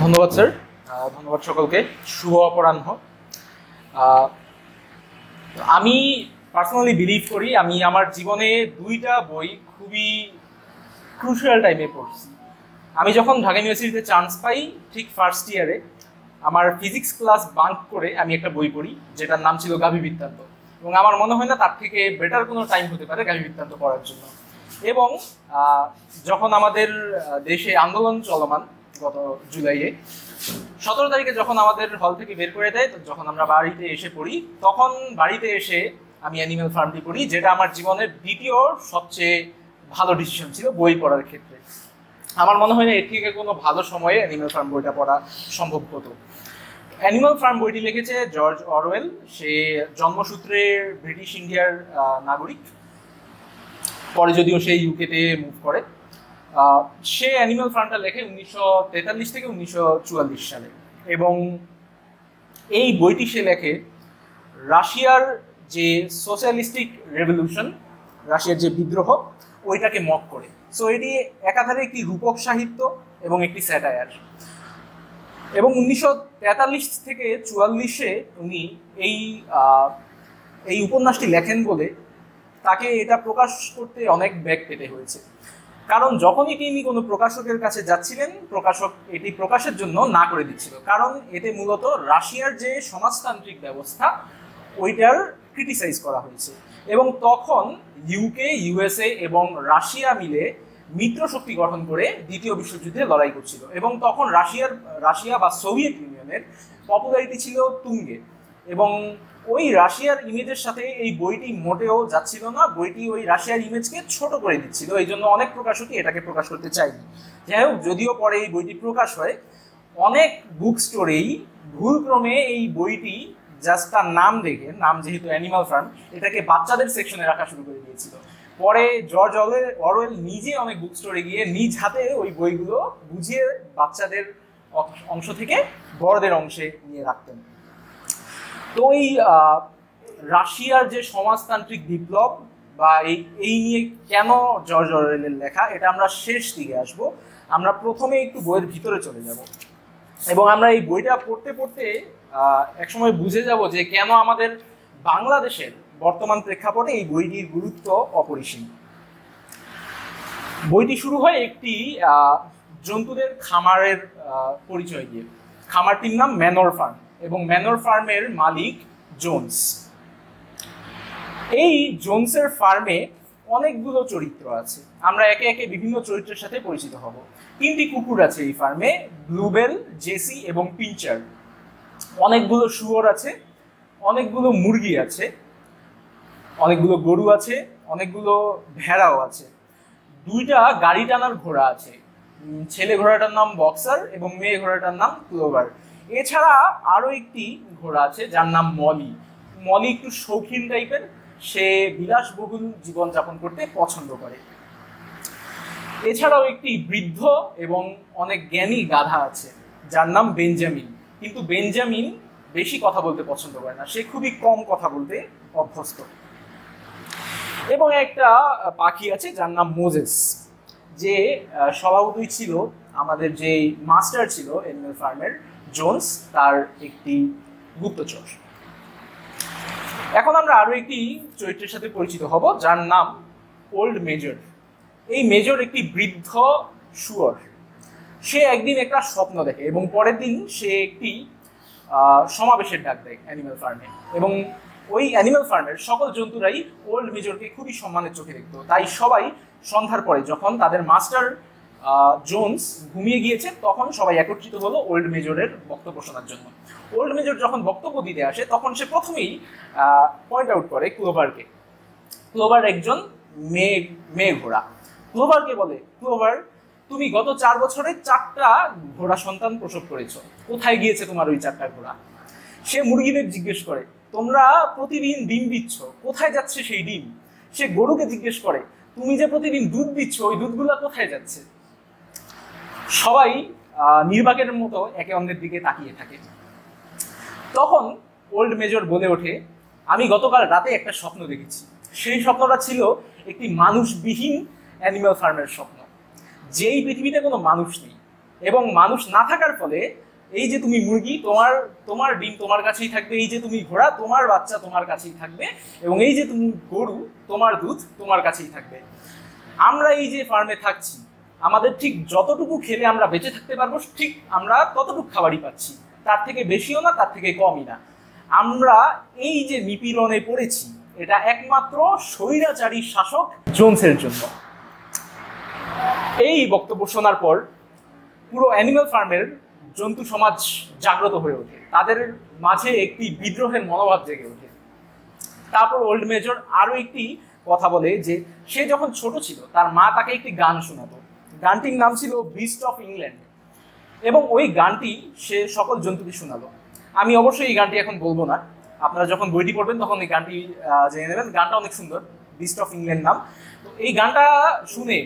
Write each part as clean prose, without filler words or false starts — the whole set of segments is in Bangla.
ধন্যবাদ স্যার। ধন্যবাদ সকলকে। শুভ অপরাহ্ন। আমি পার্সোনালি বিলিভ করি আমি আমার জীবনে দুইটা বই খুবই ক্রুশিয়াল টাইমে পড়ছি। আমি যখন ঢাকা ইউনিভার্সিটিতে চান্স পাই ঠিক ফার্স্ট ইয়ারে, আমার ফিজিক্স ক্লাস বাঙ্ক করে আমি একটা বই পড়ি যেটার নাম ছিল গাভী বৃত্তান্ত, এবং আমার মনে হয় না তার থেকে বেটার কোনো টাইম হতে পারে গাভী বৃত্তান্ত পড়ার জন্য। এবং যখন আমাদের দেশে আন্দোলন চলমান গত জুলাইয়ে 17 তারিখে যখন আমাদের হল থেকে বের করে দেয়, যখন আমরা বাড়িতে এসে পড়ি, তখন বাড়িতে এসে আমি অ্যানিম্যাল ফার্মটি পড়ি, যেটা আমার জীবনের দ্বিতীয় সবচেয়ে ভালো ডিসিশন ছিল বই পড়ার ক্ষেত্রে। আমার মনে হয় না এর থেকে কোনো ভালো সময়ে অ্যানিম্যাল ফার্ম বইটা পড়া সম্ভব হতো। অ্যানিম্যাল ফার্ম বইটি লিখেছে জর্জ অরওয়েল। সে জন্মসূত্রে ব্রিটিশ ইন্ডিয়ার নাগরিক, পরে যদিও সে ইউকেতে মুভ করে। সে অ্যানিম্যাল ফার্মটা লেখে 1943 থেকে 1944 সালে, এবং এই বইটি সে লেখে রাশিয়ার যে সোশ্যালিস্টিক রেভলিউশন, রাশিয়ার যে বিদ্রোহ, ওইটাকে মক করে। সো এটি একাধারে একটি রূপক সাহিত্য এবং একটি স্যাটায়ার। এবং 1943 থেকে 44-এ উনি এই উপন্যাসটি লেখেন বলে তাকে এটা প্রকাশ করতে অনেক ব্যাগ পেতে হয়েছে। কারণ যখনই তিনি কোনো প্রকাশকের কাছে যাচ্ছিলেন, প্রকাশক এটি প্রকাশের জন্য না করে দিচ্ছিল, কারণ এতে মূলত রাশিয়ার যে সমাজতান্ত্রিক ব্যবস্থা ওইটার ক্রিটিসাইজ করা হয়েছে। এবং তখন ইউকে, ইউএসএ এবং রাশিয়া মিলে মিত্র শক্তি গঠন করে দ্বিতীয় বিশ্বযুদ্ধে লড়াই করছিল, এবং তখন রাশিয়া বা সোভিয়েত ইউনিয়নের পপুলারিটি ছিল তুঙ্গে, এবং ওই রাশিয়ার ইমেজের সাথে এই বইটি মোটেও যাচ্ছিল না। বইটি ওই রাশিয়ার ইমেজকে ছোট করে দিচ্ছিল, এই জন্য অনেক প্রকাশকই এটাকে প্রকাশ করতে চায়নি। যাই হোক, যদিও পরে এই বইটি প্রকাশ হয়, অনেক বুক স্টোরেই ভুলক্রমে এই বইটি জাস্ট তার নাম দেখে, নাম যেহেতু অ্যানিমাল ফার্ম, এটাকে বাচ্চাদের সেকশনে রাখা শুরু করে দিয়েছিল। পরে জর্জ অরওয়েল নিজে অনেক বুক স্টোরে গিয়ে নিজ হাতে ওই বইগুলো বুঝিয়ে বাচ্চাদের অংশ থেকে বড়দের অংশে নিয়ে রাখতেন। তো এই রাশিয়ার যে সমাজতান্ত্রিক বিপ্লব বা এই নিয়ে কেন জর্জ অরওয়েলের লেখা, এটা আমরা শেষ দিকে আসবো। আমরা প্রথমে একটু বইয়ের ভিতরে চলে যাব, এবং আমরা এই বইটা পড়তে পড়তে একসময় বুঝে যাব যে কেন আমাদের বাংলাদেশের বর্তমান প্রেক্ষাপটে এই বইটির গুরুত্ব অপরিসীম। বইটি শুরু হয় একটি জন্তুদের খামারের পরিচয় দিয়ে। খামারটির নাম ম্যানর ফার্ম, এবং ম্যানর ফার্মের মালিক জোন্স। এই জোন্সের ফার্মে অনেকগুলো চরিত্র আছে, আমরা একে একে বিভিন্ন চরিত্রের সাথে পরিচিত হব। 3টি কুকুর আছে এই ফার্মে, ব্লুবেল, জেসি এবং পিঞ্চার। অনেকগুলো শুয়োর আছে, অনেকগুলো মুরগি আছে, অনেকগুলো গরু আছে, অনেকগুলো ভেড়াও আছে। 2টা গাড়ি টানার ঘোড়া আছে, ছেলে ঘোড়াটার নাম বক্সার এবং মেয়ে ঘোড়াটার নাম ক্লোভার। এছাড়া আরও একটি ঘোড়া আছে যার নাম মলি। মলি একটু শৌখিন টাইপের, সে বিলাসবহুল জীবনযাপন করতে পছন্দ করে। এছাড়াও একটি বৃদ্ধ এবং অনেক জ্ঞানী গাধা আছে যার নাম বেঞ্জামিন, কিন্তু বেঞ্জামিন বেশি কথা বলতে পছন্দ করে না, সে খুবই কম কথা বলতে অভ্যস্ত। এবং একটা পাখি আছে যার নাম মোজেস, যে স্বভাবতই ছিল আমাদের যে মাস্টার ছিল অ্যানিম্যাল ফার্মের জোন্স, তার একটি গুপ্তচর। এখন আমরা আরো একটি চরিত্রের সাথে পরিচিত হব যার নাম ওল্ড মেজর। এই মেজর একটি বৃদ্ধ শুয়োর। সে একদিন একটা স্বপ্ন দেখে এবং পরের দিন সে একটি সমাবেশের ডাক দেয় অ্যানিম্যাল ফার্মে, এবং ওই অ্যানিম্যাল ফার্মের সকল জন্তুরাই ওল্ড মেজরকে খুবই সম্মানের চোখে দেখত। তাই সবাই সন্ধ্যার পরে, যখন তাদের মাস্টার জোন্স ঘুমিয়ে গিয়েছে, তখন সবাই একত্রিত হলো ওল্ড মেজরের বক্তব্য শোনার জন্য। ওল্ড মেজর যখন বক্তব্য দিতে আসে, তখন সে প্রথমেই পয়েন্ট আউট করে ক্লোভারকে। ক্লোভার একজন মেয়ে ঘোড়া। ক্লোভারকে বলে, ক্লোভার, তুমি গত 4 বছরে 4টা ঘোড়া সন্তান প্রসব করেছো, কোথায় গিয়েছে তোমার ওই 4টা ঘোড়া? সে মুরগিদের জিজ্ঞেস করে, তোমরা প্রতিদিন ডিম দিচ্ছ, কোথায় যাচ্ছে সেই ডিম? সে গরুকে জিজ্ঞেস করে, তুমি যে প্রতিদিন দুধ দিচ্ছ, ওই দুধগুলা কোথায় যাচ্ছে? সবাই নির্বাকের মতো একে অন্যের দিকে তাকিয়ে থাকে। তখন ওল্ড মেজর বলে ওঠে, আমি গতকাল রাতে একটা স্বপ্ন দেখেছি। সেই স্বপ্নটা ছিল একটি মানুষবিহীন অ্যানিম্যাল ফার্মের স্বপ্ন, যেই পৃথিবীতে কোনো মানুষ নেই, এবং মানুষ না থাকার ফলে এই যে তুমি মুরগি, তোমার তোমার ডিম তোমার কাছেই থাকবে, এই যে তুমি ঘোড়া, তোমার বাচ্চা তোমার কাছেই থাকবে, এবং এই যে তুমি গরু, তোমার দুধ তোমার কাছেই থাকবে। আমরা এই যে ফার্মে থাকছি, আমাদের ঠিক যতটুকু খেলে আমরা বেঁচে থাকতে পারবো, ঠিক আমরা ততটুকু খাবারই পাচ্ছি, তার থেকে বেশিও না, তার থেকে কমই না। আমরা এই যে নিপীড়নে পড়েছি, এটা একমাত্র স্বৈরাচারী শাসক জোনসের জন্য। এই বক্তব্য শোনার পর পুরো অ্যানিমাল ফার্মের জন্তু সমাজ জাগ্রত হয়ে ওঠে, তাদের মাঝে একটি বিদ্রোহের মনোভাব জেগে ওঠে। তারপর ওল্ড মেজর আরো একটি কথা বলে যে সে যখন ছোট ছিল তার মা তাকে একটি গান শোনাতো, গানটির নাম ছিল বিস্ট অফ ইংল্যান্ড, এবং ওই গানটি সে সকল জন্তুকে শোনালো। আমি অবশ্যই এই গানটি এখন বলবো না, আপনারা যখন বইটি পড়বেন তখন এই গানটি জেনে নেবেন। গানটা অনেক সুন্দর, বিস্ট অফ ইংল্যান্ড নাম। তো এই গানটা শুনে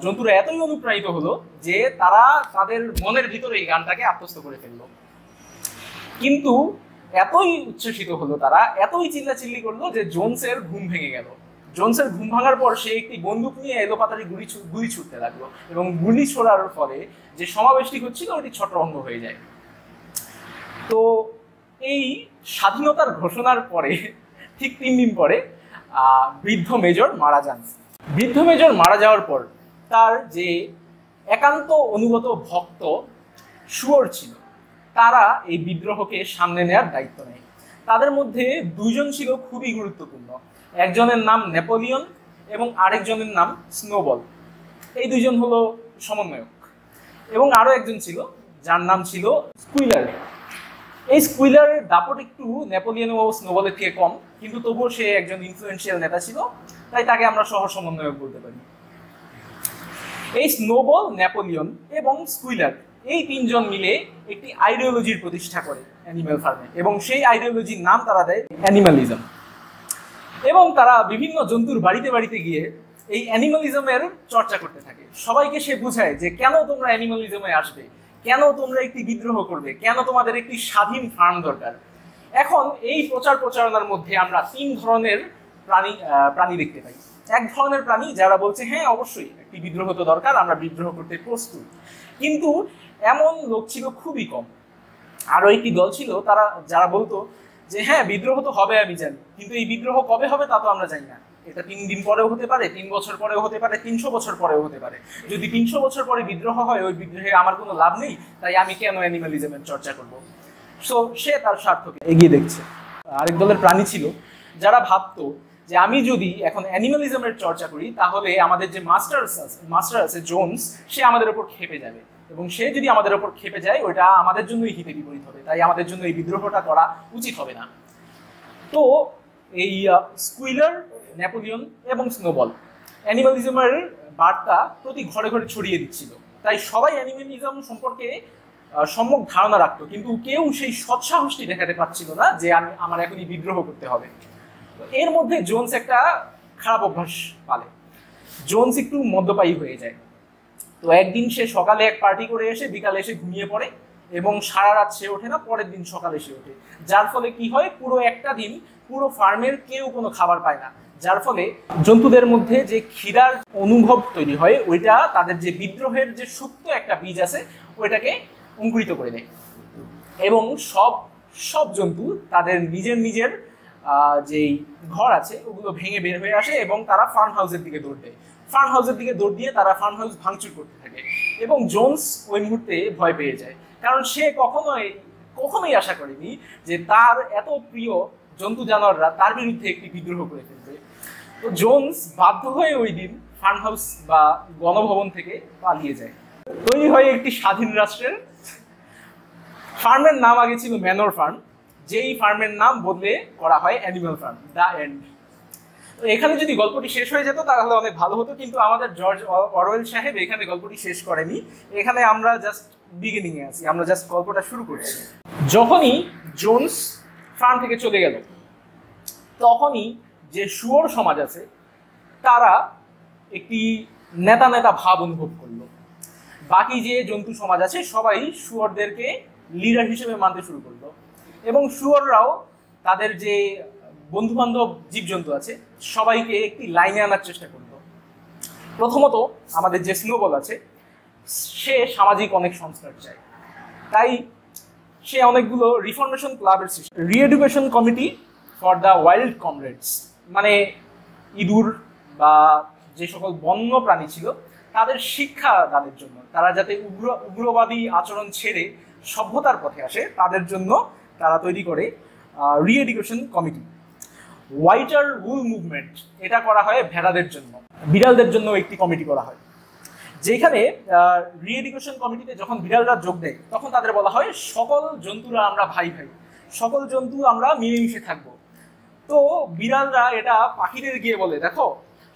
জন্তুরা এতই অনুপ্রাণিত হলো যে তারা তাদের মনের ভিতরে এই গানটাকে আত্মস্থ করে ফেললো। কিন্তু এতই উচ্ছ্বসিত হলো তারা, এতই চিল্লাচিল্লি করলো যে জোনসের ঘুম ভেঙে গেল। জোনসের ঘুম ভাঙার পর সে একটি বন্দুক নিয়ে এলোপাতাড়ি গুলি ছুটতে লাগলো, এবং গুলি ছোড়ার ফলে যে সমাবেশটি হচ্ছিল ওটি ছত্রভঙ্গ হয়ে যায়। তো এই স্বাধীনতার ঘোষণার পরে ঠিক 3 দিন পরে বৃদ্ধ মেজর মারা যান। বৃদ্ধ মেজর মারা যাওয়ার পর তার যে একান্ত অনুগত ভক্ত শুয়োর ছিল, তারা এই বিদ্রোহকে সামনে নেওয়ার দায়িত্ব নেয়। তাদের মধ্যে 2 জন ছিল খুবই গুরুত্বপূর্ণ, একজনের নাম নেপোলিয়ন এবং আরেকজনের নাম স্নোবল। এই 2 জন হলো সমন্বয়ক, এবং আরো একজন ছিল যার নাম ছিল স্কুইলার। এই স্কুইলারের দাপট একটু নেপোলিয়ন ও স্নোবলের থেকে কম, কিন্তু তবুও সে একজন ইনফ্লুয়েন্সিয়াল নেতা ছিল, তাই তাকে আমরা সহ সমন্বয়ক বলতে পারি। এই স্নোবল, নেপোলিয়ন এবং স্কুইলার এই 3 জন মিলে একটি আইডিওলজির প্রতিষ্ঠা করে অ্যানিমাল ফার্মে, এবং সেই আইডিওলজির নাম তারা দেয় অ্যানিমালিজম। এবং তারা বিভিন্ন জন্তুর বাড়িতে বাড়িতে গিয়ে এই অ্যানিমালিজমের চর্চা করতে থাকে। সবাইকে সে বুঝায় যে কেন তোমরা অ্যানিমালিজমে আসবে, কেন তোমরা একটি বিদ্রোহ করবে, কেন তোমাদের একটি স্বাধীন ফার্ম দরকার। এখন এই প্রচারণার মধ্যে আমরা 3 ধরনের প্রাণী দেখতে পাই। এক ধরনের প্রাণী যারা বলছে হ্যাঁ অবশ্যই একটি বিদ্রোহ তো দরকার, আমরা বিদ্রোহ করতে প্রস্তুত, কিন্তু এমন লোক ছিল খুবই কম। আরো একটি দল ছিল তারা যারা বলতো যে হ্যাঁ বিদ্রোহ তো হবে আমি জানি, কিন্তু এই বিদ্রোহ কবে হবে তা তো আমরা জানি না, এটা 3 দিন পরেও হতে পারে, 3 বছর পরেও হতে পারে, 300 বছর পরেও হতে পারে। যদি 300 বছর পরে বিদ্রোহ হয়, ওই বিদ্রোহে আমার কোনো লাভ নেই, তাই আমি কেন অ্যানিমালিজমের চর্চা করব। সো সে তার স্বার্থকে এগিয়ে দেখছে। আরেক দলের প্রাণী ছিল যারা ভাবতো যে আমি যদি এখন অ্যানিমালিজমের চর্চা করি তাহলে আমাদের যে মাস্টার আছে জোনস, সে আমাদের উপর খেপে যাবে, এবং সে যদি আমাদের উপর খেপে যায় ওইটা আমাদের জন্যই হিতে বিপরীত হবে, তাই আমাদের জন্য এই বিদ্রোহটা করা উচিত হবে না। তো এই স্কুইলার, নেপোলিয়ন এবং স্নোবল অ্যানিমালিজমের বার্তা প্রতি ঘরে ঘরে ছড়িয়ে দিচ্ছিল, তাই সবাই অ্যানিমালিজম সম্পর্কে সম্যক ধারণা রাখতো, কিন্তু কেউ সেই সৎসাহসটি দেখাতে পারছিল না যে আমার এখনই বিদ্রোহ করতে হবে। এর মধ্যে জোনস একটা খারাপ অভ্যাস পালে, জোনস একটু মদ্যপায়ী হয়ে যায়। তো একদিন সে সকালে এক পার্টি করে এসে বিকালে এসে ঘুমিয়ে পড়ে, এবং সারা রাত সে ওঠে না, পরের দিন সকালে সে ওঠে, যার ফলে কি হয় পুরো একটা দিন পুরো ফার্মের কেউ কোনো খাবার পায় না, যার ফলে জন্তুদের মধ্যে যে খিদার অনুভব তৈরি হয় ওইটা তাদের যে বিদ্রোহের যে সুপ্ত একটা বীজ আছে ওইটাকে অঙ্কুরিত করে দেয়, এবং সব জন্তু তাদের নিজের যেই ঘর আছে ওগুলো ভেঙে বের হয়ে আসে, এবং তারা ফার্ম হাউসের দিকে দৌড় দেয়। ফার্ম হাউসের দিকে দৌড় দিয়ে তারা ফার্ম হাউস ভাঙচুর করতে থাকে, এবং জোনস ওই মুহূর্তে ভয় পেয়ে যায়, কারণ সে কখনোই আশা করেনি যে তার এত প্রিয় জন্তু জানোয়াররা তার বিরুদ্ধে একটি বিদ্রোহ করে ফেলবে। তো জোনস বাধ্য হয়ে ওই দিন ফার্ম হাউস বা গণভবন থেকে পালিয়ে যায়। তৈরি হয় একটি স্বাধীন রাষ্ট্রের। ফার্মের নাম আগে ছিল ম্যানর ফার্ম, যেই ফার্মের নাম বদলে করা হয় অ্যানিমাল ফার্ম, দ্য এন্ড। তো এখানে যদি গল্পটি শেষ হয়ে যেত তাহলে অনেক ভালো হতো, কিন্তু আমাদের জর্জ অরওয়েল সাহেব এখানে গল্পটি শেষ করেনি, এখানে আমরা জাস্ট বিগিনিং এ আছি, আমরা জাস্ট গল্পটা শুরু করছি। যখনই জোনস ফার্ম থেকে চলে গেল, তখনই যে শুয়োর সমাজ আছে তারা একটি নেতা ভাব অনুভব করলো। বাকি যে জন্তু সমাজ আছে সবাই শুয়োরদেরকে লিডার হিসেবে মানতে শুরু করলো, এবং শুয়োররাও তাদের যে বন্ধু বান্ধব জীবজন্তু আছে সবাইকে একটি লাইনে আনার চেষ্টা করলো। প্রথমত আমাদের যে স্নোবল আছে, সে সামাজিক অনেক সংস্কার চায়, তাই সে অনেকগুলো রিফরমেশন ক্লাবের সৃষ্টি, reeducation committee for the wild comrades, মানে ইঁদুর বা যে সকল বন্য প্রাণী ছিল তাদের শিক্ষা দানের জন্য, তারা যাতে উগ্রবাদী আচরণ ছেড়ে সভ্যতার পথে আসে তাদের জন্য তারা তৈরি করে রিএডুকেশন কমিটি। হোয়াইটার উল মুভমেন্ট, এটা করা হয় ভেড়াদের জন্য, বিড়ালদের জন্য একটি কমিটি করা হয়, যেখানে রিএডুকেশন কমিটিতে যখন বিড়ালরা যোগ দেয় তখন তাদের বলা হয় সকল জন্তুরা আমরা ভাই ভাই, সকল জন্তু আমরা মিলেমিশে থাকবো। তো বিড়ালরা এটা পাখিদের গিয়ে বলে, দেখো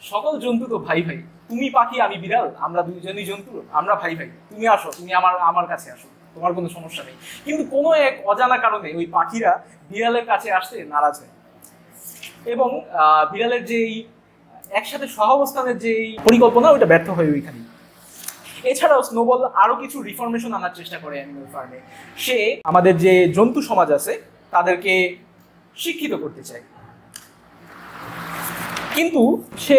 সকল জন্তু তো ভাই ভাই, তুমি পাখি আমি বিড়াল, আমরা দুইজনই জন্তু, আমরা ভাই ভাই, তুমি আসো, তুমি আমার কাছে আসো, তোমার কোনো সমস্যা নেই। কিন্তু কোনো এক অজানা কারণে ওই পাখিরা বিড়ালের কাছে আসতে নারাজ হয় এবং বিড়ালের যে একসাথে সহাবস্থানের যে পরিকল্পনা ওইটা ব্যর্থ হয় ওইখানে। এছাড়াও স্নোবল আরো কিছু রিফরমেশন আনার চেষ্টা করে অ্যানিমাল ফার্মে। সে আমাদের যে জন্তু সমাজ আছে তাদেরকে শিক্ষিত করতে চায়, কিন্তু সে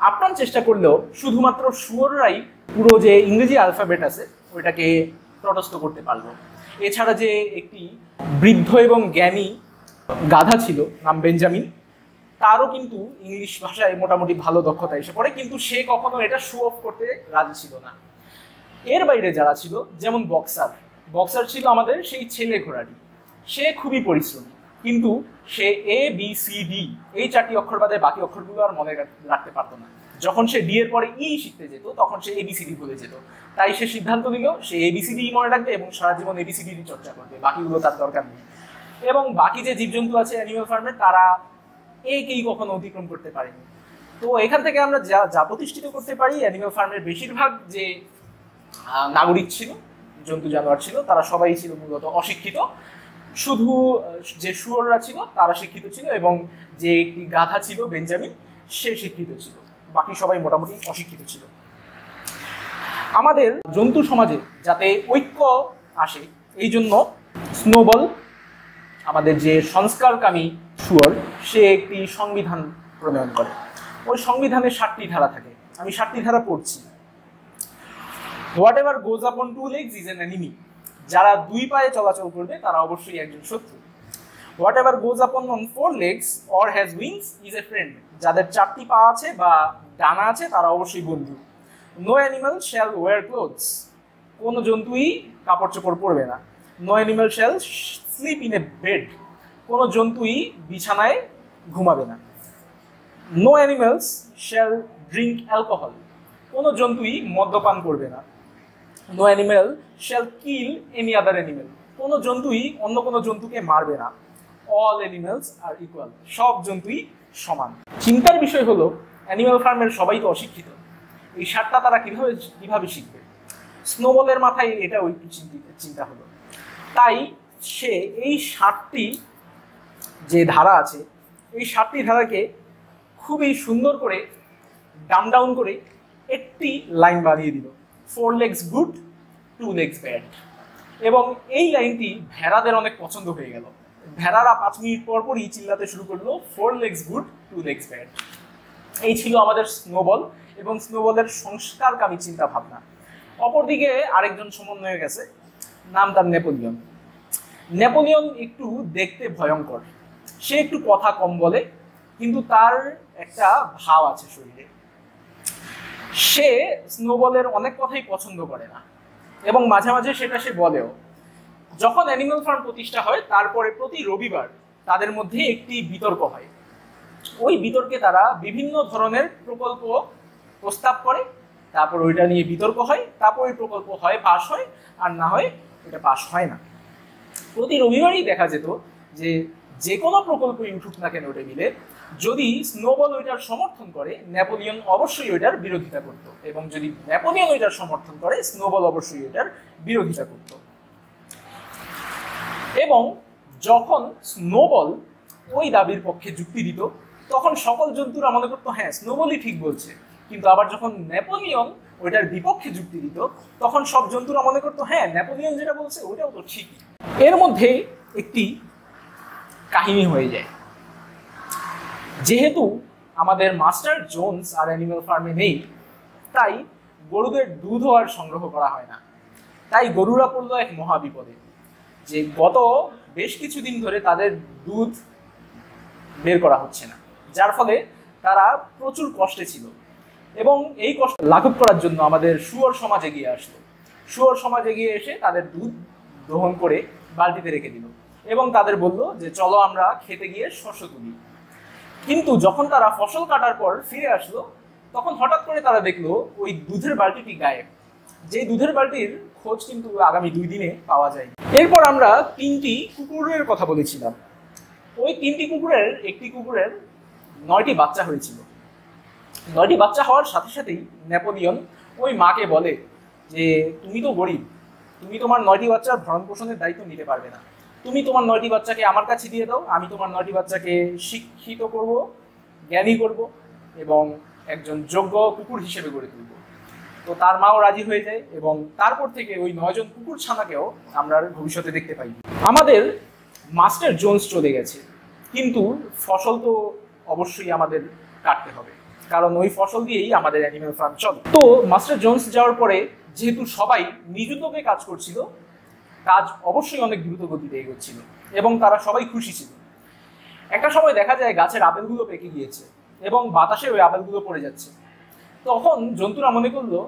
আপ্রাণ চেষ্টা করলেও শুধুমাত্র শুয়োররাই পুরো যে ইংরেজি অ্যালফাবেট আছে ওইটাকে তটস্থ করতে পারলো। এছাড়া যে একটি বৃদ্ধ এবং জ্ঞানী গাধা ছিল নাম বেঞ্জামিন, তারও কিন্তু ইংলিশ ভাষায় মোটামুটি ভালো দক্ষতা এসে পড়ে, কিন্তু সে কখনো এটা শো অফ করতে রাজি ছিল না। এর বাইরে যারা ছিল যেমন বক্সার ছিল আমাদের সেই ছেলে ঘোড়াটি, সে খুবই পরিশ্রমী, কিন্তু সে ABCD এই 4টি অক্ষর বাদে বাকি অক্ষরগুলো আর মনে রাখতে পারতো না। যখন সে ডি এর পরে ই শিখতে যেত তখন সে ABCD ভুলে যেত, তাই সে সিদ্ধান্ত নিল সে ABCD মনে রাখবে এবং সারা জীবন ABCD চর্চা করবে, বাকিগুলো তার দরকার নেই। এবং বাকি যে জীবজন্তু আছে অ্যানিমাল ফার্মে তারা একেই কখনো অতিক্রম করতে পারেনি। তো এখান থেকে আমরা যা প্রতিষ্ঠিত করতে পারি, অ্যানিমাল ফার্মের বেশিরভাগ যে নাগরিক ছিল, জন্তু জানোয়ার ছিল, তারা সবাই ছিল মূলত অশিক্ষিত। শুধু যে শুয়োররা ছিল তারা শিক্ষিত ছিল এবং যে একটি গাধা ছিল বেঞ্জামিন সে শিক্ষিত ছিল, বাকি সবাই মোটামুটি অশিক্ষিত ছিল। আমাদের জন্তু সমাজে যাতে ঐক্য আসে এই জন্য স্নোবল, আমাদের যে সংস্কারকামী শুয়োর, সে একটি সংবিধান প্রণয়ন করে। ওই সংবিধানে 7টি ধারা থাকে, আমি 7টি ধারা পড়ছি। হোয়াট এভার গোজ আপন 2 legs ইজ অ্যান এনিমি, যারা 2 পায়ে চলাচল করবে তারা অবশ্যই একজন শত্রু। হোয়াট এভার গোজ আপন on 4 legs or has wings is a friend, যাদের 4টি পা আছে বা ডানা আছে তারা অবশ্যই বন্ধু। No animal shall wear clothes, কোনো জন্তুই কাপড় চোপড় পরবে না। No animal shall sleep in a bed, কোনো জন্তুই বিছানায় ঘুমাবে না। No animals shall drink alcohol, কোনো জন্তুই মদ্যপান করবে না। No animal shall kill any other animal, কোনো জন্তুই অন্য কোনো জন্তুকে মারবে না। অল অ্যানিমালস আর ইকুয়াল, সব জন্তুই সমান। চিন্তার বিষয় হলো অ্যানিমাল ফার্মের সবাই তো অশিক্ষিত, এই 7টা তারা কিভাবে শিখবে? স্নোবলের মাথায় এটা ওই চিন্তা হলো, তাই সে এই 7টি যে ধারা আছে এই 7টি ধারাকে খুবই সুন্দর করে ডাউন করে একটি লাইন বানিয়ে দিল, 4 legs good 2 legs bad। এবং এই লাইনটি ভেড়াদের অনেক পছন্দ হয়ে গেল, ভেড়ারা 5 মিনিট পরই চিল্লাতে শুরু করলো 4 legs good 2 legs bad। এই ছিল আমাদের স্নোবল এবং স্নোবলের সংস্কারকামী চিন্তা ভাবনা। অপরদিকে আরেকজন সমন্বয়ক গেছে, নাম তার নেপোলিয়ন। নেপোলিয়ন একটু দেখতে ভয়ঙ্কর, সে একটু কথা কম বলে, কিন্তু তার একটা ভাব আছে শরীরে। সে স্নোবলের অনেক কথাই পছন্দ করে না এবং মাঝে মাঝে সেটা সে বলেও। যখন অ্যানিমাল ফার্ম প্রতিষ্ঠা হয় তারপরে প্রতি রবিবার তাদের মধ্যে একটি বিতর্ক হয়। ওই বিতর্কে তারা বিভিন্ন ধরনের প্রকল্প প্রস্তাব করে, তারপর ওইটা নিয়ে বিতর্ক হয়, তারপর ওই প্রকল্প হয় পাস হয় আর না হয় এটা পাস হয় না। প্রতি রবিবারই দেখা যেত যে কোনো প্রকল্পই উঠুক না কেন টেবিলে, যদি স্নোবল ওইটার সমর্থন করে নেপোলিয়ন অবশ্যই ওইটার বিরোধিতা করত, এবং যদি নেপোলিয়ন ওইটার সমর্থন করে স্নোবল অবশ্যই ওইটার বিরোধিতা করত। এবং যখন স্নোবল ওই দাবির পক্ষে যুক্তি দিত তখন সকল জন্তুরা মনে করতো হ্যাঁ স্নোবলই ঠিক বলছে, কিন্তু আবার যখন নেপোলিয়ন ওইটার বিপক্ষে যুক্তি দিত তখন সব জন্তুরা মনে করতো হ্যাঁ নেপোলিয়ন যেটা বলছে ওইটাও তো ঠিকই। এর মধ্যে একটি কাহিনী হয়ে যায়। যেহেতু আমাদের মাস্টার জোনস আর অ্যানিমাল ফার্মে নেই, তাই গরুদের দুধও আর সংগ্রহ করা হয় না। তাই গরুরা পড়লো এক মহা বিপদে, যে গত বেশ কিছুদিন ধরে তাদের দুধ বের করা হচ্ছে না, যার ফলে তারা প্রচুর কষ্টে ছিল। এবং এই কষ্ট লাঘব করার জন্য আমাদের শুয়োর সমাজ এগিয়ে আসলো। শুয়োর সমাজ এগিয়ে এসে তাদের দুধ গ্রহণ করে বালতিতে রেখে দিল এবং তাদের বলল যে চলো আমরা খেতে গিয়ে শস্য তুলি। কিন্তু যখন তারা ফসল কাটার পর ফিরে আসলো, তখন হঠাৎ করে তারা দেখলো ওই দুধের বালতিটি গায়েব। যে দুধের বালতির খোঁজ কিন্তু আগামী 2 দিনে পাওয়া যায়। এরপর আমরা 3টি কুকুরের কথা বলেছিলাম। ওই 3টি কুকুরের একটি কুকুরের 9টি বাচ্চা হয়েছিল। 9টি বাচ্চা হওয়ার সাথে সাথেই নেপোলিয়ন ওই মাকে বলে যে তুমি তো গরিব, তুমি তোমার 9টি বাচ্চার ভরণ পোষণের দায়িত্ব নিতে পারবে না, তুমি তোমার 9টি বাচ্চাকে আমার কাছে দিয়ে দাও, আমি তোমার 9টি বাচ্চাকে শিক্ষিত করব, জ্ঞানী করব এবং একজন যোগ্য কুকুর হিসেবে গড়ে তুলব। তো তার মাও রাজি হয়ে যায় এবং তারপর থেকে ওই 9 জন কুকুর ছানাকেও আমরা ভবিষ্যতে দেখতে পাই। আমাদের মাস্টার জোন্স চলে গেছে, কিন্তু ফসল তো অবশ্যই আমাদের কাটতে হবে, কারণ ওই ফসল দিয়েই আমাদের অ্যানিমেল ফার্ম চলে। তো মাস্টার জোন্স যাওয়ার পরে যেহেতু সবাই নিজ উদ্যোগে কাজ করছিল, কাজ অবশ্যই অনেক দ্রুত গতিতে এগোচ্ছিল এবং তারা সবাই খুশি ছিল। একটা সময় দেখা যায় গাছের আপেলগুলো পেকে গিয়েছে এবং বাতাসে ওই আপেলগুলো পড়ে যাচ্ছে। তখন জন্তুরা মনে করলো